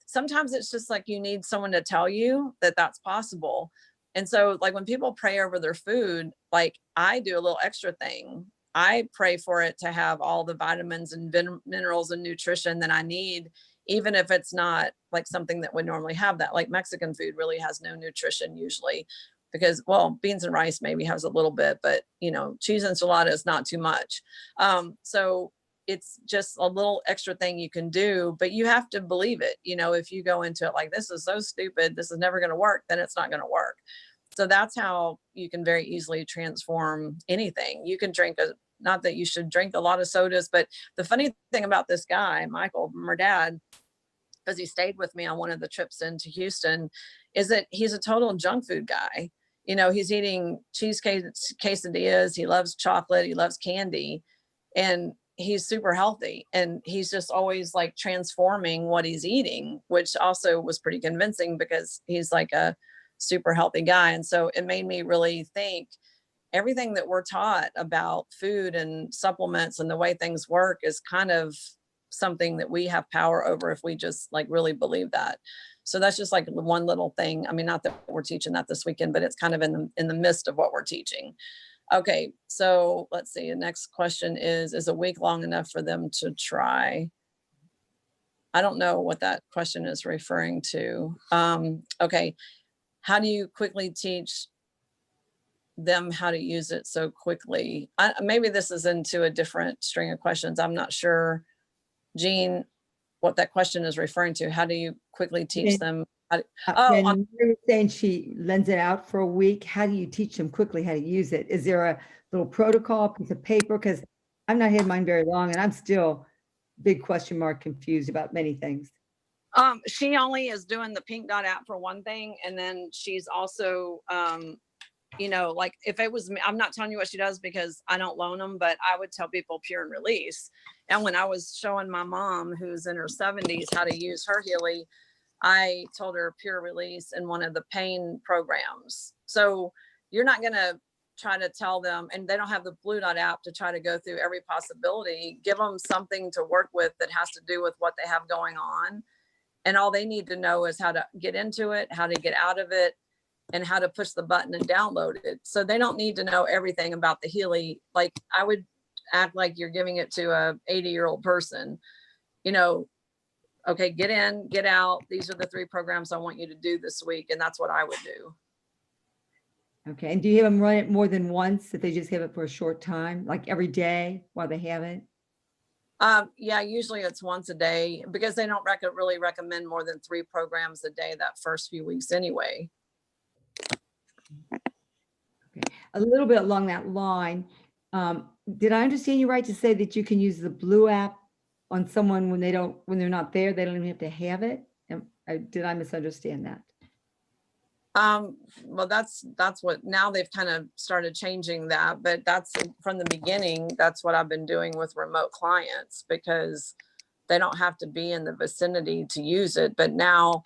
sometimes it's just like you need someone to tell you that that's possible. And so like when people pray over their food, like I do a little extra thing. I pray for it to have all the vitamins and minerals and nutrition that I need, even if it's not like something that would normally have that. Like Mexican food really has no nutrition usually because, well, beans and rice maybe has a little bit, but cheese enchilada is not too much. So it's just a little extra thing you can do, but you have to believe it. If you go into it like, this is so stupid, this is never going to work, then it's not going to work. So that's how you can very easily transform anything. You can drink not that you should drink a lot of sodas, but the funny thing about this guy, Michael, my dad, because he stayed with me on one of the trips into Houston, is that he's a total junk food guy. He's eating cheesecake quesadillas. He loves chocolate. He loves candy. And he's super healthy. And he's just always like transforming what he's eating, which also was pretty convincing because he's like a super healthy guy. And so it made me really think everything that we're taught about food and supplements and the way things work is kind of something that we have power over if we just like really believe that. So that's just like one little thing. I mean, not that we're teaching that this weekend, but it's kind of in the midst of what we're teaching. Okay, so let's see. The next question is a week long enough for them to try? I don't know what that question is referring to. Okay, how do you quickly teach them how to use it so quickly? Maybe this is into a different string of questions. I'm not sure, Jean, what that question is referring to. How do you quickly teach them? When you're saying she lends it out for a week, how do you teach them quickly how to use it? Is there a little protocol, piece of paper? Because I've not had mine very long and I'm still big question mark confused about many things. She only is doing the Pink Dot app for one thing. And then she's also, like if it was me, I'm not telling you what she does because I don't loan them, but I would tell people Pure and Release. And when I was showing my mom, who's in her 70s, how to use her Healy, I told her Pure Release in one of the pain programs. So you're not going to try to tell them, and they don't have the Blue Dot app to try to go through every possibility. Give them something to work with that has to do with what they have going on. And all they need to know is how to get into it, how to get out of it, and how to push the button and download it. So they don't need to know everything about the Healy. Like I would act like you're giving it to a 80-year-old person, okay, get in, get out. These are the 3 programs I want you to do this week. And that's what I would do. Okay. And do you have them run it more than once, that they just have it for a short time, like every day while they have it? Yeah, usually it's once a day because they don't really recommend more than 3 programs a day that first few weeks anyway. Okay. A little bit along that line, did I understand you right to say that you can use the Blue app on someone when they're not there, they don't even have to have it? Did I misunderstand that? Well, that's what, now they've kind of started changing that, but that's from the beginning. That's what I've been doing with remote clients because they don't have to be in the vicinity to use it. But now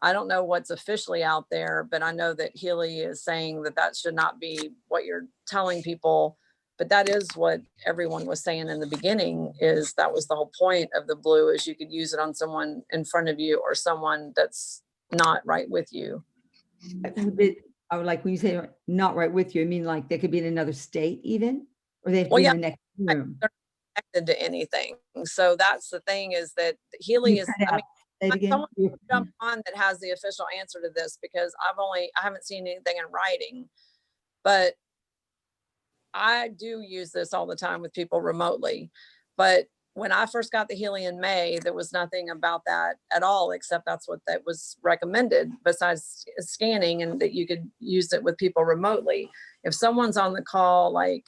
I don't know what's officially out there, but I know that Healy is saying that that should not be what you're telling people. But that is what everyone was saying in the beginning, is that was the whole point of the blue, is you could use it on someone in front of you or someone that's not right with you. I would like, when you say not right with you, I mean, like they could be in another state even, or they have to Well, be yeah, in the next room. they're not connected to anything. So that's the thing, is that Healy You is, cut I mean, out. Say it again. someone jump on that has the official answer to this, because I haven't seen anything in writing, but I do use this all the time with people remotely. But when I first got the Healy in May, there was nothing about that at all, except that's what that was recommended, besides scanning, and that you could use it with people remotely. If someone's on the call, like,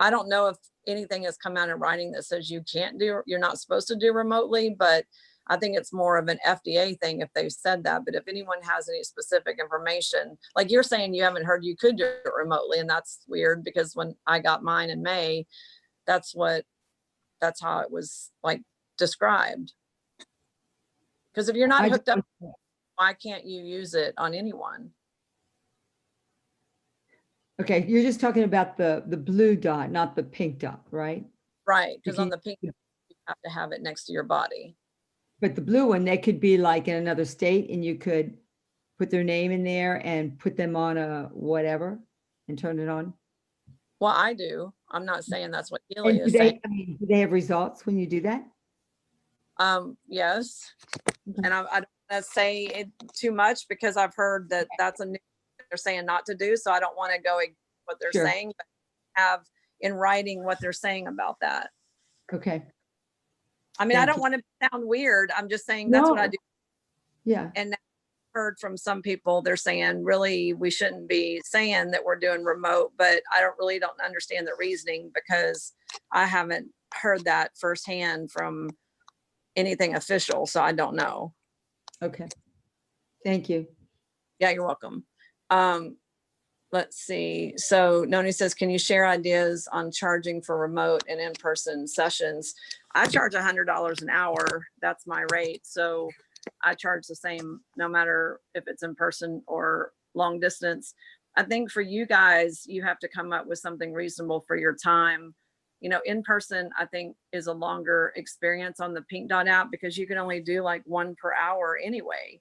I don't know if anything has come out in writing that says you're not supposed to do remotely, but I think it's more of an FDA thing if they said that. But if anyone has any specific information, like you're saying, you haven't heard you could do it remotely, and that's weird, because when I got mine in May, that's how it was like described. Because if you're not hooked up, why can't you use it on anyone? Okay, you're just talking about the blue dot, not the pink dot, right? Right, because on Okay. the pink, you have to have it next to your body. But the blue one, they could be like in another state and you could put their name in there and put them on a whatever and turn it on. Well, I do. I'm not saying that's what Healy And do is saying. do they have results when you do that? Yes. And I don't want to say it too much, because I've heard that that's a new thing they're saying not to do. So I don't want to go against what they're Sure. saying, but have in writing what they're saying about that. Okay. I mean, I Thank don't you. want to sound weird. I'm just saying that's what I No. do. Yeah. And I've heard from some people, they're saying, really, we shouldn't be saying that we're doing remote, but I don't understand the reasoning, because I haven't heard that firsthand from anything official. So I don't know. Okay. Thank you. Yeah, you're welcome. Let's see. So Noni says, can you share ideas on charging for remote and in-person sessions? I charge $100 an hour. That's my rate. So I charge the same, no matter if it's in person or long distance. I think for you guys, you have to come up with something reasonable for your time. You know, in person, I think, is a longer experience on the Pink Dot app, because you can only do like 1 per hour anyway.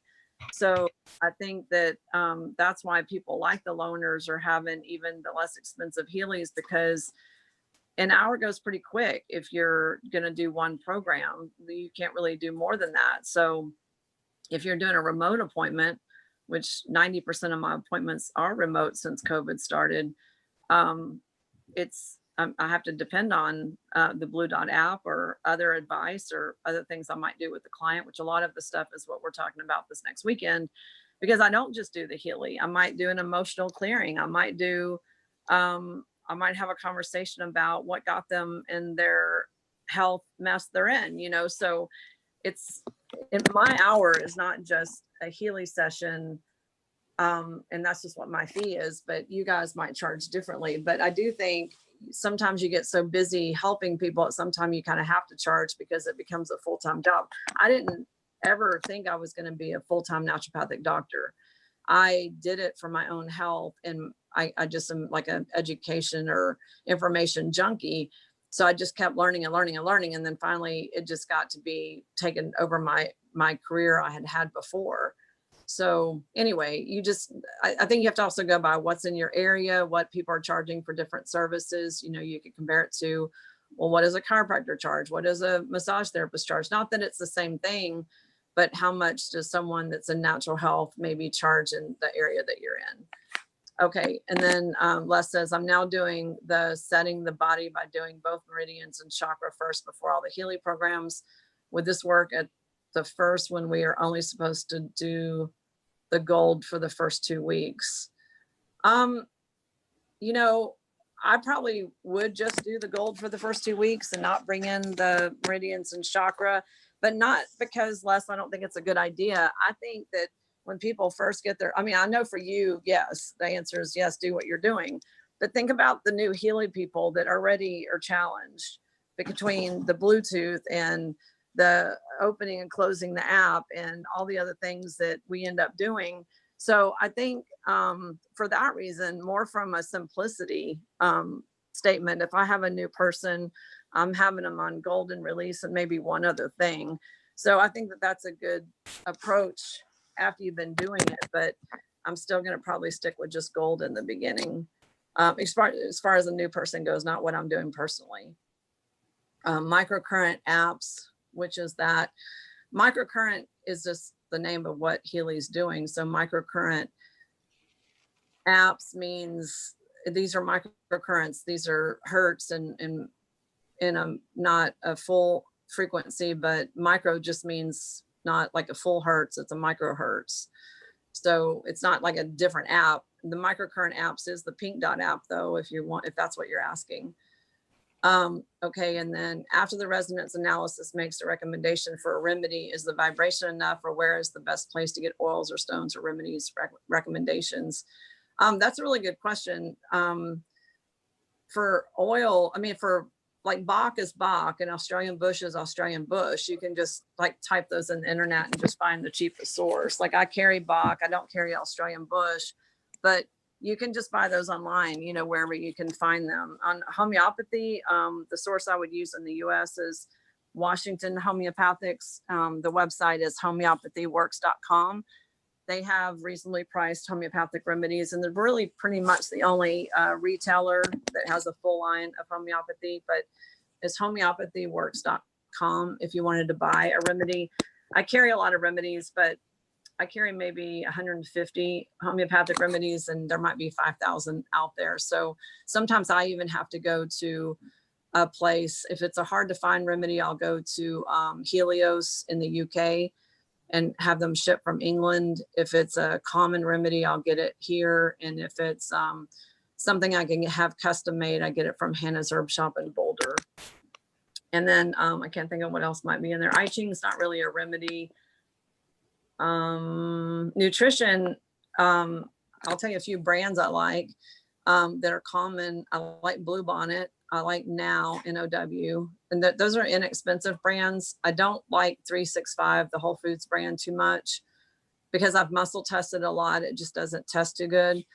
So I think that that's why people like the loaners or having even the less expensive Healys, because an hour goes pretty quick. If you're going to do one program, you can't really do more than that. So if you're doing a remote appointment, which 90% of my appointments are remote since COVID started, I have to depend on the Blue Dot app or other advice or other things I might do with the client, which a lot of the stuff is what we're talking about this next weekend, because I don't just do the Healy. I might do an emotional clearing. I might have a conversation about what got them in their health mess they're in, so my hour is not just a Healy session. And that's just what my fee is, but you guys might charge differently. But I do think sometimes you get so busy helping people, at some time you kind of have to charge, because it becomes a full-time job. I didn't ever think I was going to be a full-time naturopathic doctor. I did it for my own health, and I just am like an education or information junkie. So I just kept learning and learning and learning. And then finally it just got to be taken over my career I had before. So anyway, I think you have to also go by what's in your area, what people are charging for different services. You could compare it to, well, what does a chiropractor charge? What does a massage therapist charge? Not that it's the same thing, but how much does someone that's in natural health maybe charge in the area that you're in? Okay. And then Les says, I'm now doing the setting the body by doing both meridians and chakra first before all the Healy programs. Would this work at the first, when we are only supposed to do the gold for the first 2 weeks? I probably would just do the gold for the first 2 weeks and not bring in the meridians and chakra, but not because, Les, I don't think it's a good idea. I think that when people first get there, I know for you, yes, the answer is yes, do what you're doing. But think about the new Healy people that already are challenged between the Bluetooth and the opening and closing the app and all the other things that we end up doing. So I think for that reason, more from a simplicity statement, if I have a new person, I'm having them on golden release and maybe one other thing. So I think that that's a good approach after you've been doing it, but I'm still going to probably stick with just gold in the beginning. As far as a new person goes, not what I'm doing personally. Microcurrent apps, which is that microcurrent is just the name of what Healy's doing. So microcurrent apps means these are microcurrents. These are hertz and in a not a full frequency, but micro just means not like a full hertz. It's a microhertz. So it's not like a different app. The microcurrent apps is the pink dot app though, if that's what you're asking. Okay, and then after the resonance analysis makes a recommendation for a remedy, is the vibration enough, or where is the best place to get oils or stones or remedies recommendations? That's a really good question. For oil, I mean, for like Bach is Bach and Australian bush is Australian bush. You can just like type those in the internet and just find the cheapest source. Like I carry Bach, I don't carry Australian bush, but you can just buy those online, you know, wherever you can find them. On homeopathy, the source I would use in the US is Washington Homeopathics. The website is homeopathyworks.com. They have reasonably priced homeopathic remedies, and they're really pretty much the only retailer that has a full line of homeopathy, but it's homeopathyworks.com if you wanted to buy a remedy. I carry a lot of remedies, but I carry maybe 150 homeopathic remedies, and there might be 5,000 out there. So sometimes I even have to go to a place. If it's a hard to find remedy, I'll go to Helios in the UK and have them shipped from England. If it's a common remedy, I'll get it here. And if it's something I can have custom made, I get it from Hannah's Herb Shop in Boulder. And then I can't think of what else might be in there. I Ching's not really a remedy. Nutrition, I'll tell you a few brands I like that are common. I like Blue Bonnet. I like Now, NOW, and those are inexpensive brands. I don't like 365, the Whole Foods brand, too much because I've muscle tested a lot. It just doesn't test too good.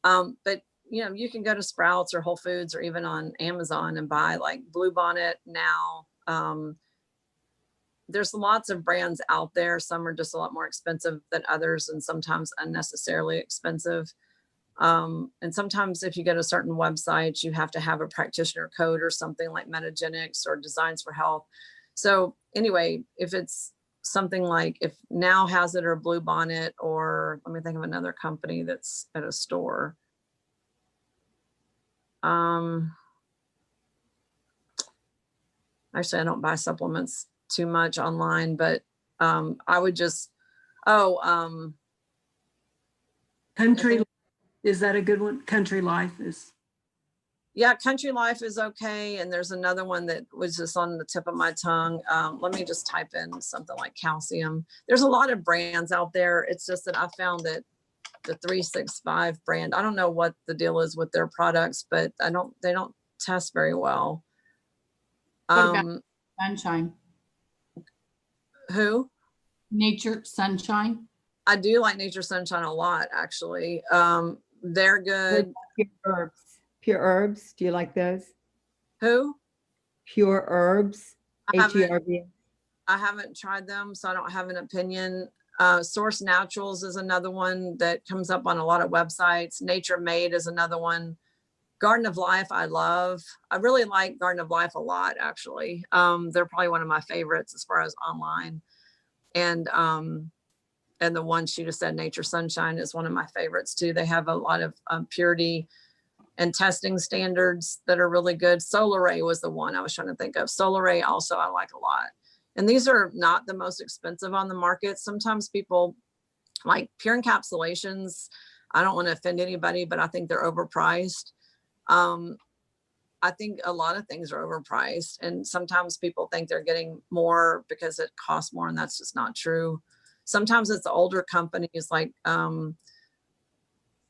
But you know, you can go to Sprouts or Whole Foods or even on Amazon and buy like Blue Bonnet, Now. There's lots of brands out there. Some are just a lot more expensive than others and sometimes unnecessarily expensive. And sometimes if you go to certain websites, you have to have a practitioner code or something like Metagenics or Designs for Health. So anyway, if it's something like if Now has it or Blue Bonnet, or let me think of another company that's at a store. Actually, I don't buy supplements too much online, but I would just, Country, is that a good one? Country Life is. yeah, Country Life is okay. And there's another one that was just on the tip of my tongue. Let me just type in something like calcium. There's a lot of brands out there. It's just that I found that the 365 brand, I don't know what the deal is with their products, but they don't test very well. What about Sunshine? Who? Nature Sunshine? I do like Nature Sunshine a lot, actually. They're good. Pure herbs. Pure herbs. Do you like those? Who? Pure herbs. HERB. I haven't tried them, so I don't have an opinion. Source Naturals is another one that comes up on a lot of websites. Nature Made is another one. Garden of Life, I love. I really like Garden of Life a lot, actually. They're probably one of my favorites as far as online. And the one she just said, Nature Sunshine, is one of my favorites too. They have a lot of purity and testing standards that are really good. Solar Ray was the one I was trying to think of. Solar Ray also I like a lot. And these are not the most expensive on the market. Sometimes people like pure encapsulations. I don't want to offend anybody, but I think they're overpriced. I think a lot of things are overpriced, and sometimes people think they're getting more because it costs more, and that's just not true. Sometimes it's the older companies like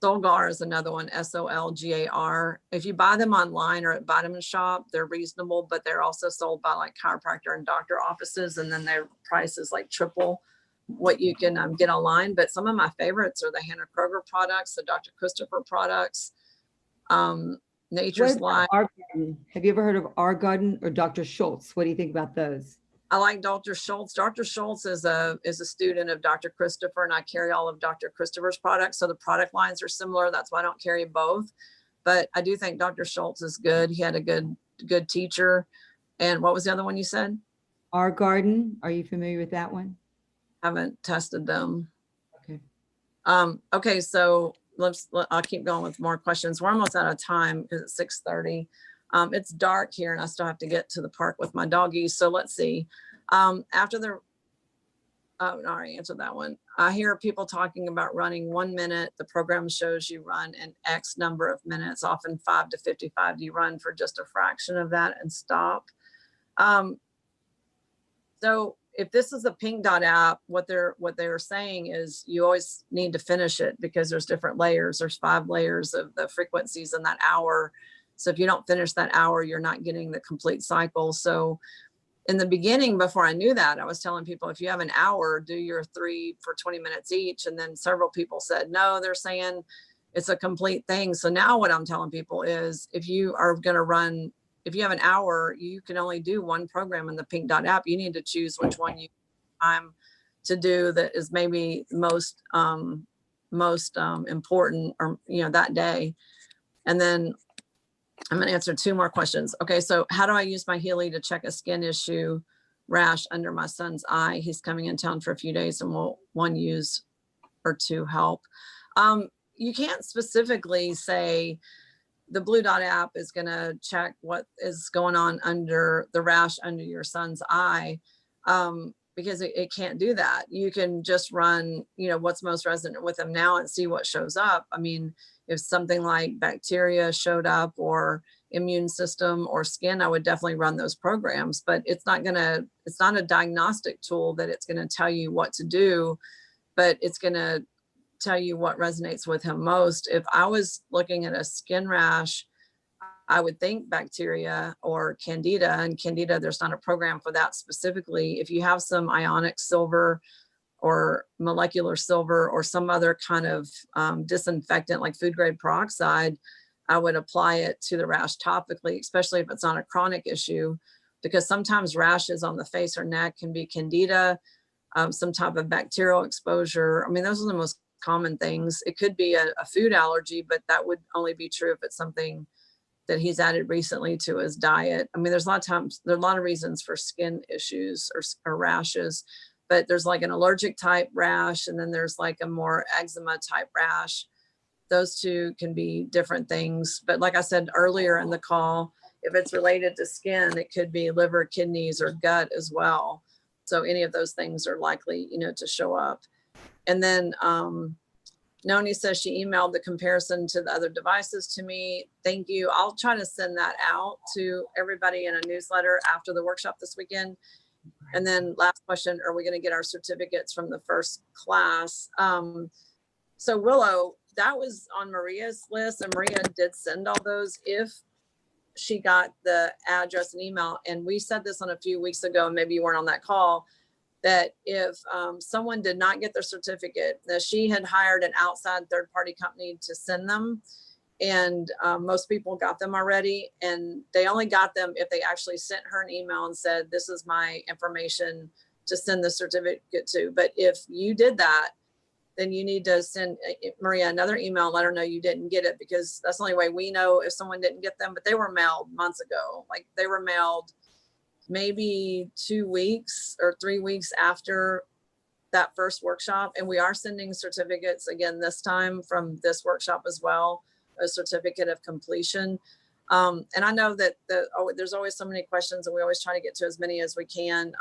Solgar is another one, Solgar. If you buy them online or at Vitamin Shop, they're reasonable, but they're also sold by like chiropractor and doctor offices, and then their price is like triple what you can get online. But some of my favorites are the Hannah Kroger products, the Dr. Christopher products, Nature's What Life. about Our Garden? Have you ever heard of Our Garden or Dr. Schultz? What do you think about those? I like Dr. Schultz. Dr. Schultz is a student of Dr. Christopher, and I carry all of Dr. Christopher's products. So the product lines are similar. That's why I don't carry both. But I do think Dr. Schultz is good. He had a good teacher. And what was the other one you said? Our Garden, are you familiar with that one? Haven't tested them. Okay. Okay, so I'll keep going with more questions. We're almost out of time because it's 6:30. It's dark here and I still have to get to the park with my doggies. So let's see. After the, I already answered that one. I hear people talking about running 1 minute. The program shows you run an X number of minutes, often 5 to 55. Do you run for just a fraction of that and stop? So if this is a Pink Dot app, what they're saying is you always need to finish it because there's different layers. There's 5 layers of the frequencies in that hour. So if you don't finish that hour, you're not getting the complete cycle. So in the beginning, before I knew that, I was telling people, if you have an hour, do your 3 for 20 minutes each. And then several people said, no, they're saying it's a complete thing. So now what I'm telling people is if you are going to run, if you have an hour, you can only do one program in the Pink Dot app. You need to choose which one you have time to do that is maybe most important, or, that day. And then I'm going to answer 2 more questions. Okay, so how do I use my Healy to check a skin issue rash under my son's eye? He's coming in town for a few days, and will 1 use or 2 help? You can't specifically say the Blue Dot app is going to check what is going on under the rash under your son's eye, because it can't do that. You can just run, what's most resonant with him now and see what shows up. I mean, if something like bacteria showed up or immune system or skin, I would definitely run those programs, but it's not a diagnostic tool that it's going to tell you what to do, but it's going to tell you what resonates with him most. If I was looking at a skin rash, I would think bacteria or candida, and candida, there's not a program for that specifically. If you have some ionic silver or molecular silver or some other kind of disinfectant like food grade peroxide, I would apply it to the rash topically, especially if it's not a chronic issue, because sometimes rashes on the face or neck can be candida, some type of bacterial exposure. I mean, those are the most common things. It could be a food allergy, but that would only be true if it's something that he's added recently to his diet. I mean, there are a lot of reasons for skin issues or rashes, but there's like an allergic type rash, and then there's like a more eczema type rash. Those 2 can be different things. But like I said earlier in the call, if it's related to skin, it could be liver, kidneys, or gut as well. So any of those things are likely, to show up. And then Noni says she emailed the comparison to the other devices to me. Thank you. I'll try to send that out to everybody in a newsletter after the workshop this weekend. And then last question, are we going to get our certificates from the first class? So Willow, that was on Maria's list, and Maria did send all those if she got the address and email. And we said this on a few weeks ago, and maybe you weren't on that call, that if someone did not get their certificate, that she had hired an outside third-party company to send them. And most people got them already, and they only got them if they actually sent her an email and said, this is my information to send the certificate to. But if you did that, then you need to send Maria another email and let her know you didn't get it, because that's the only way we know if someone didn't get them. But they were mailed months ago. Like they were mailed maybe 2 weeks or 3 weeks after that first workshop. And we are sending certificates again this time from this workshop as well, a certificate of completion. And I know that there's always so many questions, and we always try to get to as many as we can.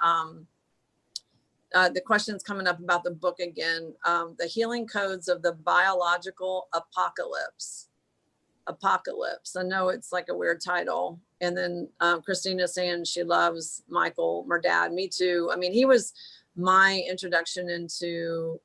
The questions coming up about the book again, the healing codes of the biological apocalypse. I know it's like a weird title. And then Christina saying she loves Michael Murdad. Me too. I mean, he was my introduction into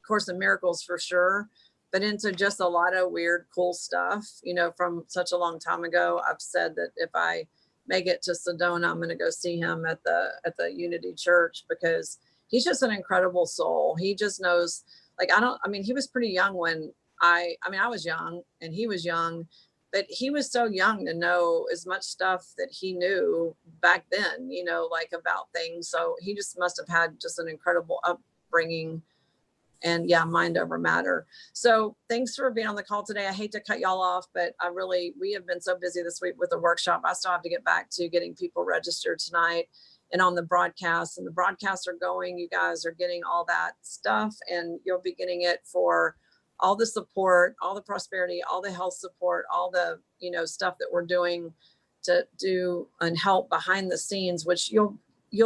Course in Miracles for sure. but into just a lot of weird, cool stuff, you know, from such a long time ago. I've said that if I make it to Sedona, I'm going to go see him at the Unity Church, because he's just an incredible soul. He just knows, like, I mean, he was pretty young when I was young and he was young, but he was so young to know as much stuff that he knew back then, you know, like about things. So he just must have had just an incredible upbringing, and yeah, mind over matter. So thanks for being on the call today. I hate to cut y'all off, but we have been so busy this week with the workshop. I still have to get back to getting people registered tonight and on the broadcast, and the broadcasts are going. You guys are getting all that stuff, and you'll be getting it for all the support, all the prosperity, all the health support, all the, you know, stuff that we're doing to do and help behind the scenes, which you'll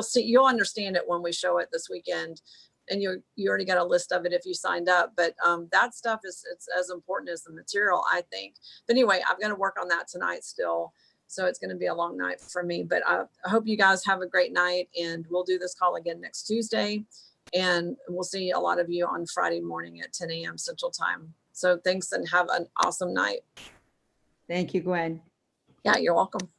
see, you'll understand it when we show it this weekend. And you already got a list of it if you signed up, but that stuff it's as important as the material, I think. But anyway, I'm going to work on that tonight still. So it's going to be a long night for me, but I hope you guys have a great night, and we'll do this call again next Tuesday. And we'll see a lot of you on Friday morning at 10 a.m. Central Time. So thanks, and have an awesome night. Thank you, Gwen. Yeah, you're welcome.